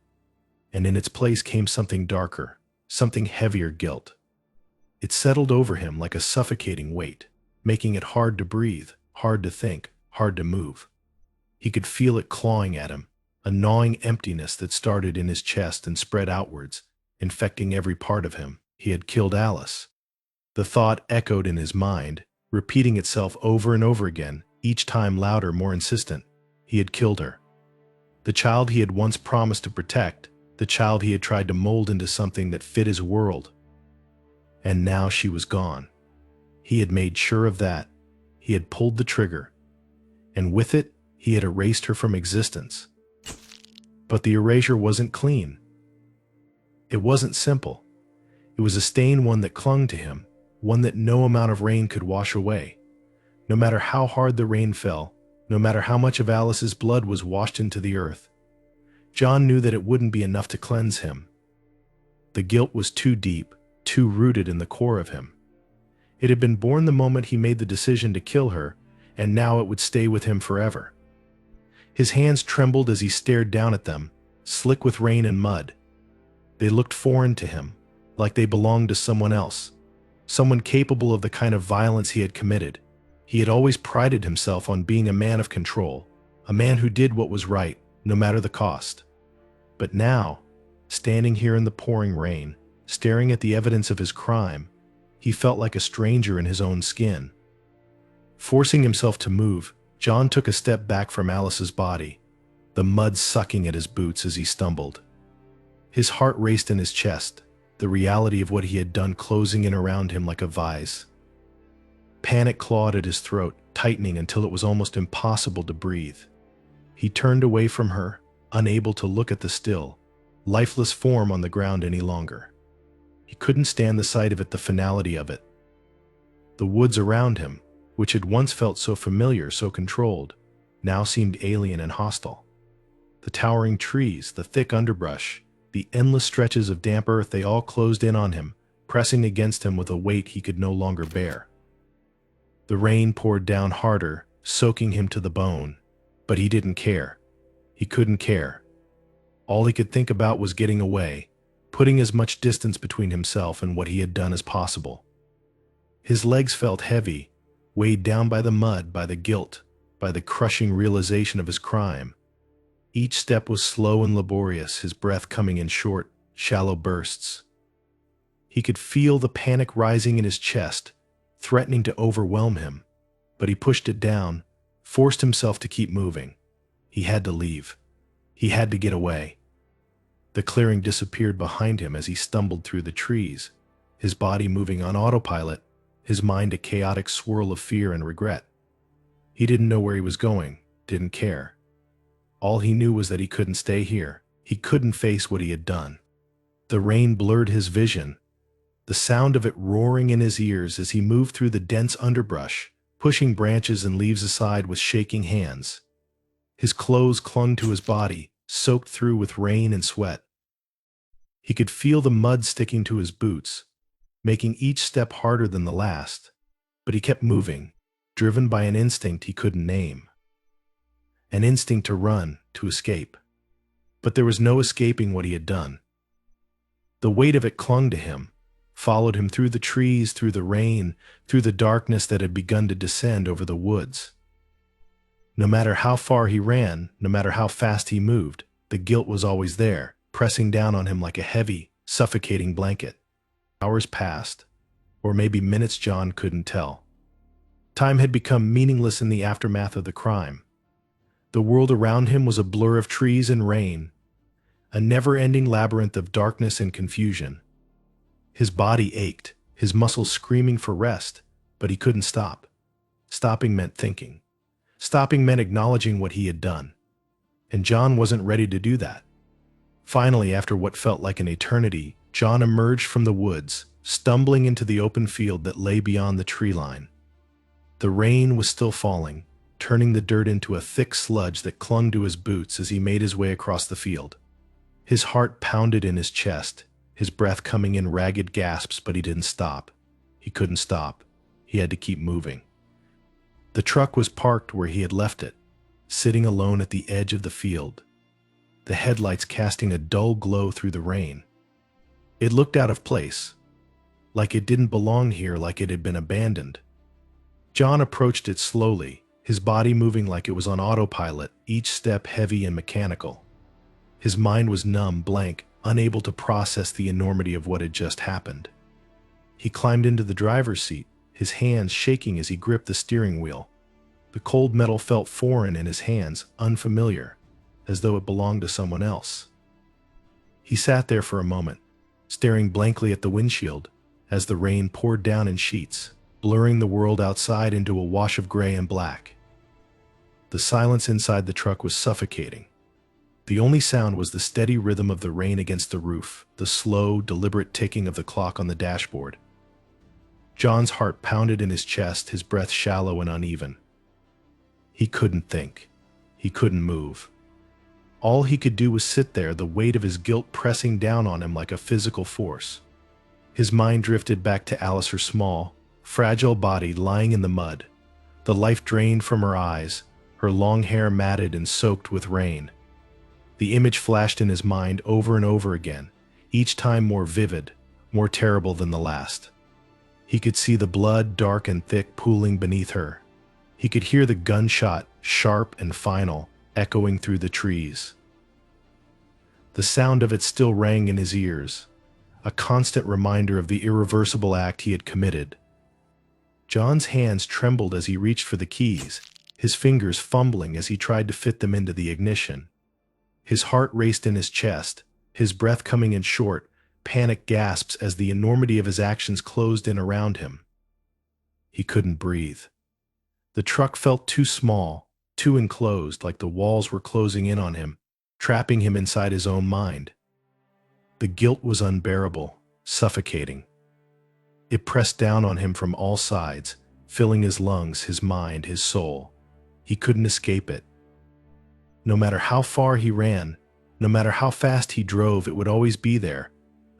A: and in its place came something darker, something heavier: guilt. It settled over him like a suffocating weight, making it hard to breathe, hard to think, hard to move. He could feel it clawing at him, a gnawing emptiness that started in his chest and spread outwards, infecting every part of him. He had killed Alice. The thought echoed in his mind, repeating itself over and over again, each time louder, more insistent. He had killed her. The child he had once promised to protect, the child he had tried to mold into something that fit his world. And now she was gone. He had made sure of that. He had pulled the trigger. And with it, he had erased her from existence. But the erasure wasn't clean. It wasn't simple. It was a stain, one that clung to him, one that no amount of rain could wash away. No matter how hard the rain fell, no matter how much of Alice's blood was washed into the earth, John knew that it wouldn't be enough to cleanse him. The guilt was too deep, too rooted in the core of him. It had been born the moment he made the decision to kill her, and now it would stay with him forever. His hands trembled as he stared down at them, slick with rain and mud. They looked foreign to him, like they belonged to someone else, someone capable of the kind of violence he had committed. He had always prided himself on being a man of control, a man who did what was right, no matter the cost. But now, standing here in the pouring rain, staring at the evidence of his crime, he felt like a stranger in his own skin. Forcing himself to move, John took a step back from Alice's body, the mud sucking at his boots as he stumbled. His heart raced in his chest, the reality of what he had done closing in around him like a vise. Panic clawed at his throat, tightening until it was almost impossible to breathe. He turned away from her, unable to look at the still, lifeless form on the ground any longer. He couldn't stand the sight of it, the finality of it. The woods around him, which had once felt so familiar, so controlled, now seemed alien and hostile. The towering trees, the thick underbrush, the endless stretches of damp earth, they all closed in on him, pressing against him with a weight he could no longer bear. The rain poured down harder, soaking him to the bone, but he didn't care. He couldn't care. All he could think about was getting away, putting as much distance between himself and what he had done as possible. His legs felt heavy, weighed down by the mud, by the guilt, by the crushing realization of his crime. Each step was slow and laborious, his breath coming in short, shallow bursts. He could feel the panic rising in his chest, threatening to overwhelm him, but he pushed it down, forced himself to keep moving. He had to leave. He had to get away. The clearing disappeared behind him as he stumbled through the trees, his body moving on autopilot, his mind a chaotic swirl of fear and regret. He didn't know where he was going, didn't care. All he knew was that he couldn't stay here. He couldn't face what he had done. The rain blurred his vision, the sound of it roaring in his ears as he moved through the dense underbrush, pushing branches and leaves aside with shaking hands. His clothes clung to his body, soaked through with rain and sweat. He could feel the mud sticking to his boots, making each step harder than the last, but he kept moving, driven by an instinct he couldn't name. An instinct to run, to escape. But there was no escaping what he had done. The weight of it clung to him, followed him through the trees, through the rain, through the darkness that had begun to descend over the woods. No matter how far he ran, no matter how fast he moved, the guilt was always there, pressing down on him like a heavy, suffocating blanket. Hours passed, or maybe minutes, John couldn't tell. Time had become meaningless in the aftermath of the crime. The world around him was a blur of trees and rain, a never-ending labyrinth of darkness and confusion. His body ached, his muscles screaming for rest, but he couldn't stop. Stopping meant thinking. Stopping meant acknowledging what he had done. And John wasn't ready to do that. Finally, after what felt like an eternity, John emerged from the woods, stumbling into the open field that lay beyond the tree line. The rain was still falling, turning the dirt into a thick sludge that clung to his boots as he made his way across the field. His heart pounded in his chest, his breath coming in ragged gasps, but he didn't stop. He couldn't stop. He had to keep moving. The truck was parked where he had left it, sitting alone at the edge of the field, the headlights casting a dull glow through the rain. It looked out of place, like it didn't belong here, like it had been abandoned. John approached it slowly, his body moving like it was on autopilot, each step heavy and mechanical. His mind was numb, blank, unable to process the enormity of what had just happened. He climbed into the driver's seat, his hands shaking as he gripped the steering wheel. The cold metal felt foreign in his hands, unfamiliar, as though it belonged to someone else. He sat there for a moment, staring blankly at the windshield, as the rain poured down in sheets, blurring the world outside into a wash of gray and black. The silence inside the truck was suffocating. The only sound was the steady rhythm of the rain against the roof, the slow, deliberate ticking of the clock on the dashboard. John's heart pounded in his chest, his breath shallow and uneven. He couldn't think. He couldn't move. All he could do was sit there, the weight of his guilt pressing down on him like a physical force. His mind drifted back to Alice, her small, fragile body lying in the mud, the life drained from her eyes, her long hair matted and soaked with rain. The image flashed in his mind over and over again, each time more vivid, more terrible than the last. He could see the blood, dark and thick, pooling beneath her. He could hear the gunshot, sharp and final, echoing through the trees. The sound of it still rang in his ears, a constant reminder of the irreversible act he had committed. John's hands trembled as he reached for the keys, his fingers fumbling as he tried to fit them into the ignition. His heart raced in his chest, his breath coming in short, panic gasps as the enormity of his actions closed in around him. He couldn't breathe. The truck felt too small, too enclosed, like the walls were closing in on him, trapping him inside his own mind. The guilt was unbearable, suffocating. It pressed down on him from all sides, filling his lungs, his mind, his soul. He couldn't escape it. No matter how far he ran, no matter how fast he drove, it would always be there,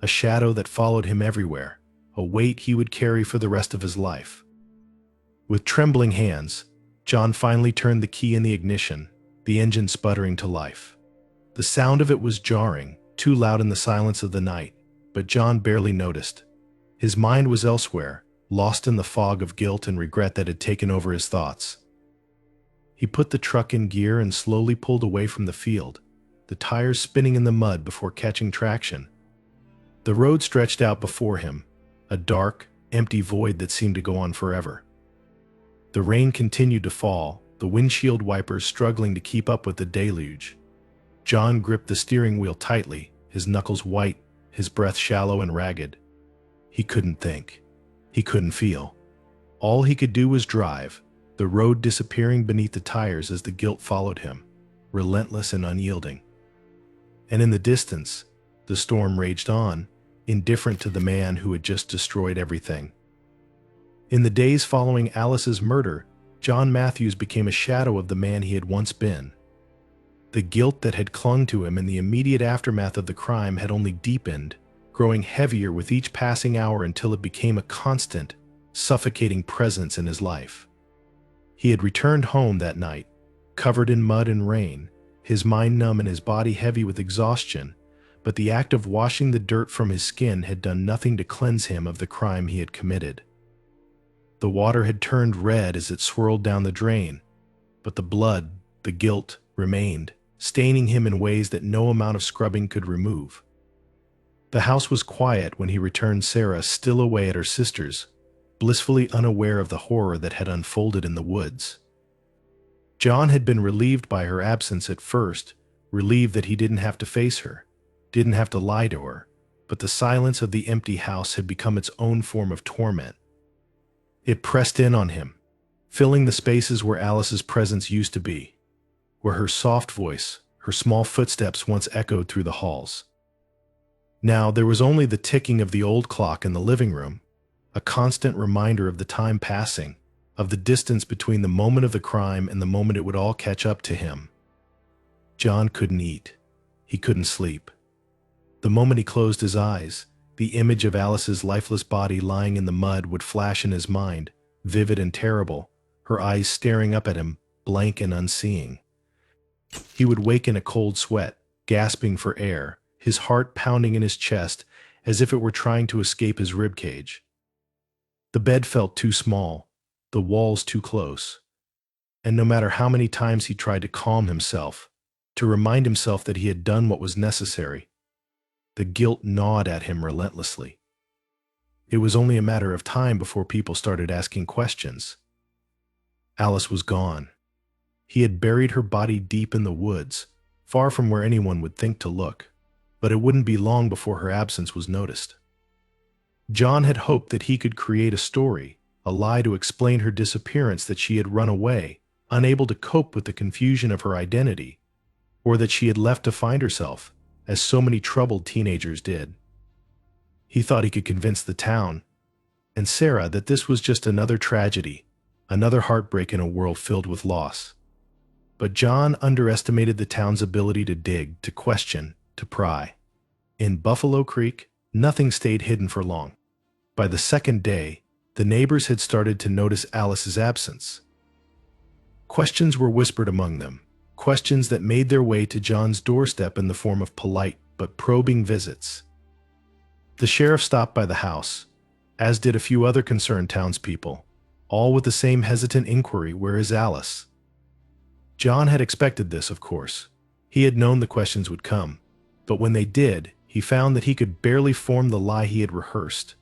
A: a shadow that followed him everywhere, a weight he would carry for the rest of his life. With trembling hands, John finally turned the key in the ignition, the engine sputtering to life. The sound of it was jarring, too loud in the silence of the night, but John barely noticed. His mind was elsewhere, lost in the fog of guilt and regret that had taken over his thoughts. He put the truck in gear and slowly pulled away from the field, the tires spinning in the mud before catching traction. The road stretched out before him, a dark, empty void that seemed to go on forever. The rain continued to fall, the windshield wipers struggling to keep up with the deluge. John gripped the steering wheel tightly, his knuckles white, his breath shallow and ragged. He couldn't think. He couldn't feel. All he could do was drive, the road disappearing beneath the tires as the guilt followed him, relentless and unyielding. And in the distance, the storm raged on, indifferent to the man who had just destroyed everything. In the days following Alice's murder, John Matthews became a shadow of the man he had once been. The guilt that had clung to him in the immediate aftermath of the crime had only deepened, growing heavier with each passing hour until it became a constant, suffocating presence in his life. He had returned home that night, covered in mud and rain, his mind numb and his body heavy with exhaustion, but the act of washing the dirt from his skin had done nothing to cleanse him of the crime he had committed. The water had turned red as it swirled down the drain, but the blood, the guilt, remained, staining him in ways that no amount of scrubbing could remove. The house was quiet when he returned, Sarah still away at her sister's, blissfully unaware of the horror that had unfolded in the woods. John had been relieved by her absence at first, relieved that he didn't have to face her, didn't have to lie to her, but the silence of the empty house had become its own form of torment. It pressed in on him, filling the spaces where Alice's presence used to be, where her soft voice, her small footsteps once echoed through the halls. Now there was only the ticking of the old clock in the living room, a constant reminder of the time passing, of the distance between the moment of the crime and the moment it would all catch up to him. John couldn't eat. He couldn't sleep. The moment he closed his eyes, the image of Alice's lifeless body lying in the mud would flash in his mind, vivid and terrible, her eyes staring up at him, blank and unseeing. He would wake in a cold sweat, gasping for air, his heart pounding in his chest as if it were trying to escape his ribcage. The bed felt too small, the walls too close, and no matter how many times he tried to calm himself, to remind himself that he had done what was necessary, the guilt gnawed at him relentlessly. It was only a matter of time before people started asking questions. Alice was gone. He had buried her body deep in the woods, far from where anyone would think to look, but it wouldn't be long before her absence was noticed. John had hoped that he could create a story, a lie to explain her disappearance, that she had run away, unable to cope with the confusion of her identity, or that she had left to find herself, as so many troubled teenagers did. He thought he could convince the town, and Sarah, that this was just another tragedy, another heartbreak in a world filled with loss. But John underestimated the town's ability to dig, to question, to pry. In Buffalo Creek, nothing stayed hidden for long. By the second day, the neighbors had started to notice Alice's absence. Questions were whispered among them, questions that made their way to John's doorstep in the form of polite but probing visits. The sheriff stopped by the house, as did a few other concerned townspeople, all with the same hesitant inquiry, "Where is Alice?" John had expected this, of course. He had known the questions would come, but when they did, he found that he could barely form the lie he had rehearsed.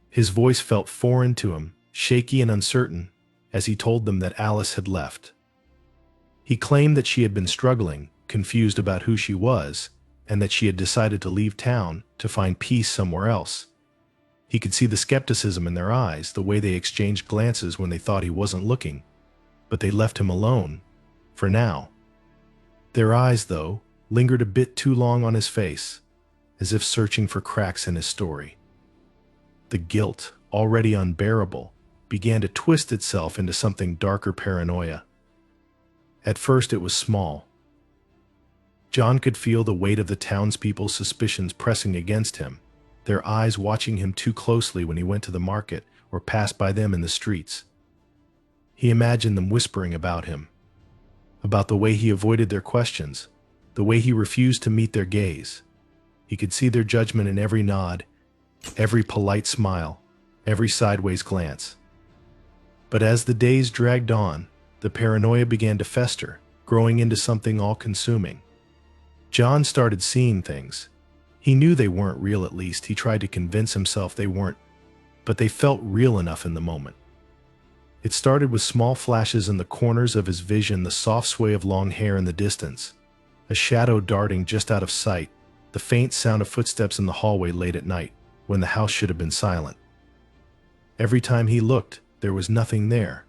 A: His voice felt foreign to him, shaky and uncertain, as he told them that Alice had left. He claimed that she had been struggling, confused about who she was, and that she had decided to leave town to find peace somewhere else. He could see the skepticism in their eyes, the way they exchanged glances when they thought he wasn't looking. But they left him alone. For now. Their eyes, though, lingered a bit too long on his face, as if searching for cracks in his story. The guilt, already unbearable, began to twist itself into something darker: paranoia. At first it was small. John could feel the weight of the townspeople's suspicions pressing against him, their eyes watching him too closely when he went to the market or passed by them in the streets. He imagined them whispering about him, about the way he avoided their questions, the way he refused to meet their gaze. He could see their judgment in every nod, every polite smile, every sideways glance. But as the days dragged on, the paranoia began to fester, growing into something all-consuming. John started seeing things. He knew they weren't real, at least he tried to convince himself they weren't, but they felt real enough in the moment. It started with small flashes in the corners of his vision, the soft sway of long hair in the distance, a shadow darting just out of sight, the faint sound of footsteps in the hallway late at night, when the house should have been silent. Every time he looked, there was nothing there,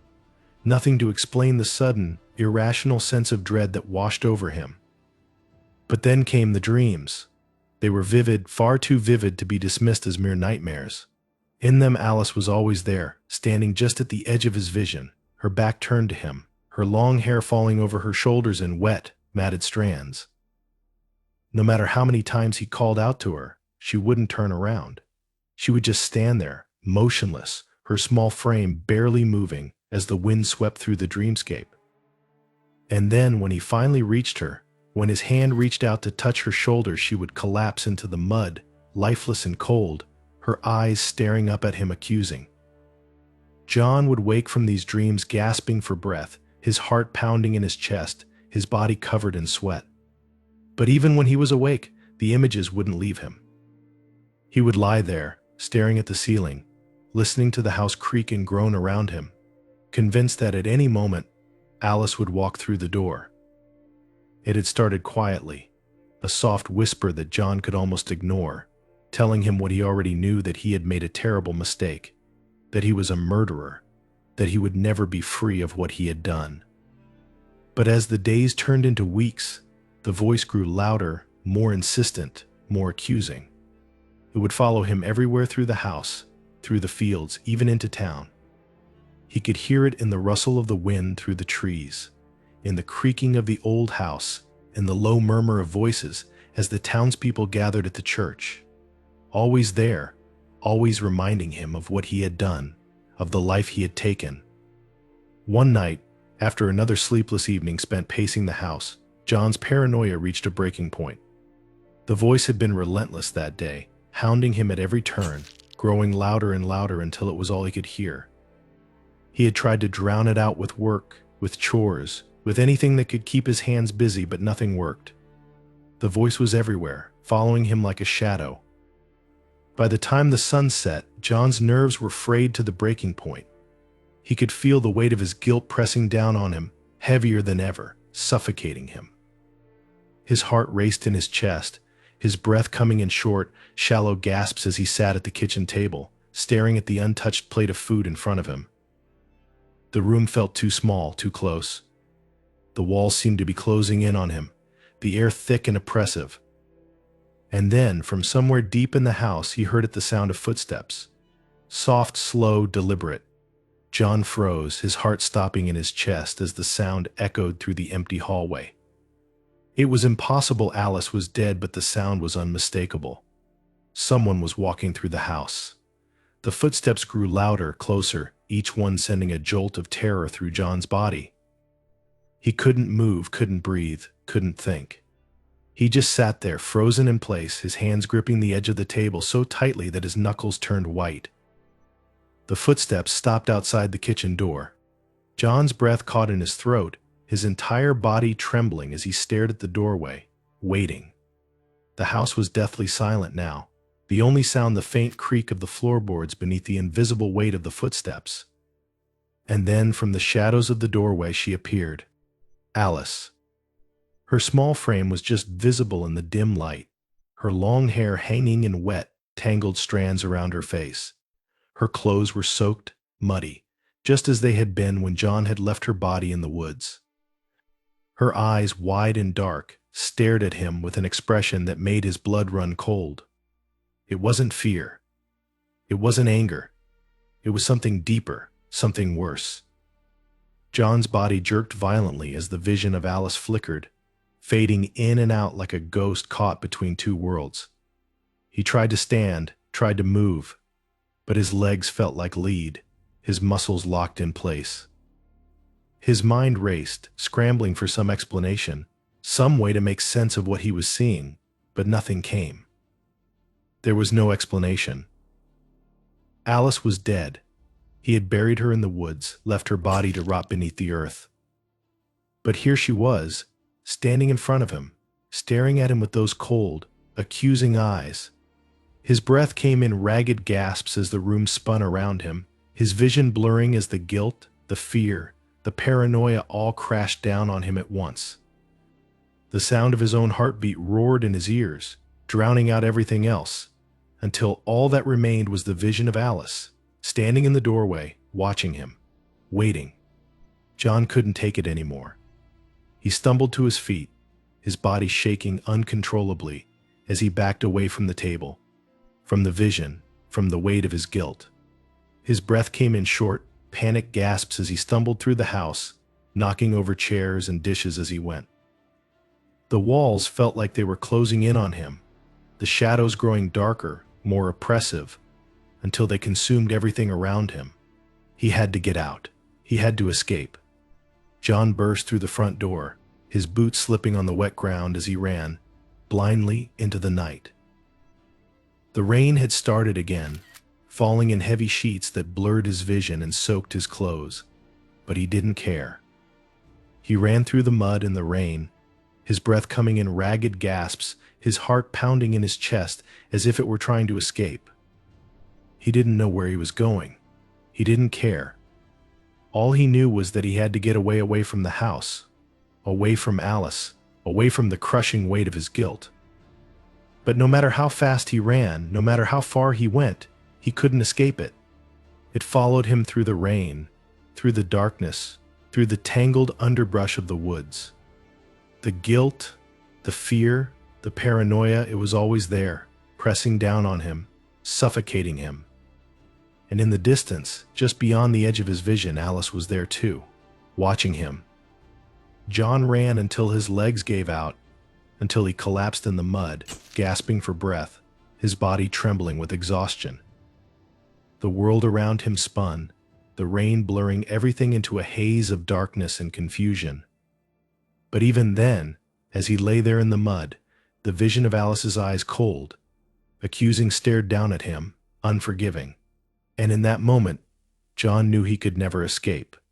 A: nothing to explain the sudden, irrational sense of dread that washed over him. But then came the dreams. They were vivid, far too vivid to be dismissed as mere nightmares. In them Alice was always there, standing just at the edge of his vision, her back turned to him, her long hair falling over her shoulders in wet, matted strands. No matter how many times he called out to her, she wouldn't turn around. She would just stand there, motionless, her small frame barely moving as the wind swept through the dreamscape. And then when he finally reached her, when his hand reached out to touch her shoulder, she would collapse into the mud, lifeless and cold, her eyes staring up at him accusing. John would wake from these dreams gasping for breath, his heart pounding in his chest, his body covered in sweat. But even when he was awake, the images wouldn't leave him. He would lie there, staring at the ceiling, listening to the house creak and groan around him, convinced that at any moment, Alice would walk through the door. It had started quietly, a soft whisper that John could almost ignore, telling him what he already knew, that he had made a terrible mistake, that he was a murderer, that he would never be free of what he had done. But as the days turned into weeks, the voice grew louder, more insistent, more accusing. It would follow him everywhere through the house, through the fields, even into town. He could hear it in the rustle of the wind through the trees, in the creaking of the old house, in the low murmur of voices as the townspeople gathered at the church. Always there, always reminding him of what he had done, of the life he had taken. One night, after another sleepless evening spent pacing the house, John's paranoia reached a breaking point. The voice had been relentless that day, hounding him at every turn, growing louder and louder until it was all he could hear. He had tried to drown it out with work, with chores, with anything that could keep his hands busy, but nothing worked. The voice was everywhere, following him like a shadow. By the time the sun set, John's nerves were frayed to the breaking point. He could feel the weight of his guilt pressing down on him, heavier than ever, suffocating him. His heart raced in his chest, his breath coming in short, shallow gasps as he sat at the kitchen table, staring at the untouched plate of food in front of him. The room felt too small, too close. The walls seemed to be closing in on him, the air thick and oppressive. And then, from somewhere deep in the house, he heard the sound of footsteps. Soft, slow, deliberate. John froze, his heart stopping in his chest as the sound echoed through the empty hallway. It was impossible Alice was dead, but the sound was unmistakable. Someone was walking through the house. The footsteps grew louder, closer, each one sending a jolt of terror through John's body. He couldn't move, couldn't breathe, couldn't think. He just sat there, frozen in place, his hands gripping the edge of the table so tightly that his knuckles turned white. The footsteps stopped outside the kitchen door. John's breath caught in his throat, his entire body trembling as he stared at the doorway, waiting. The house was deathly silent now, the only sound the faint creak of the floorboards beneath the invisible weight of the footsteps. And then from the shadows of the doorway she appeared. Alice. Her small frame was just visible in the dim light, her long hair hanging in wet, tangled strands around her face. Her clothes were soaked, muddy, just as they had been when John had left her body in the woods. Her eyes, wide and dark, stared at him with an expression that made his blood run cold. It wasn't fear. It wasn't anger. It was something deeper, something worse. John's body jerked violently as the vision of Alice flickered, fading in and out like a ghost caught between two worlds. He tried to stand, tried to move, but his legs felt like lead, his muscles locked in place. His mind raced, scrambling for some explanation, some way to make sense of what he was seeing, but nothing came. There was no explanation. Alice was dead. He had buried her in the woods, left her body to rot beneath the earth. But here she was, standing in front of him, staring at him with those cold, accusing eyes. His breath came in ragged gasps as the room spun around him, his vision blurring as the guilt, the fear, the paranoia all crashed down on him at once. The sound of his own heartbeat roared in his ears, drowning out everything else, until all that remained was the vision of Alice, standing in the doorway, watching him, waiting. John couldn't take it anymore. He stumbled to his feet, his body shaking uncontrollably as he backed away from the table, from the vision, from the weight of his guilt. His breath came in short, panicked gasps as he stumbled through the house, knocking over chairs and dishes as he went. The walls felt like they were closing in on him, the shadows growing darker, more oppressive, until they consumed everything around him. He had to get out. He had to escape. John burst through the front door, his boots slipping on the wet ground as he ran, blindly into the night. The rain had started again, falling in heavy sheets that blurred his vision and soaked his clothes, but he didn't care. He ran through the mud and the rain, his breath coming in ragged gasps, his heart pounding in his chest as if it were trying to escape. He didn't know where he was going. He didn't care. All he knew was that he had to get away from the house, away from Alice, away from the crushing weight of his guilt. But no matter how fast he ran, no matter how far he went, he couldn't escape it. It followed him through the rain, through the darkness, through the tangled underbrush of the woods. The guilt, the fear, the paranoia, it was always there, pressing down on him, suffocating him. And in the distance, just beyond the edge of his vision, Alice was there too, watching him. John ran until his legs gave out, until he collapsed in the mud, gasping for breath, his body trembling with exhaustion. The world around him spun, the rain blurring everything into a haze of darkness and confusion. But even then, as he lay there in the mud, the vision of Alice's eyes cold, accusing, stared down at him, unforgiving. And in that moment, John knew he could never escape.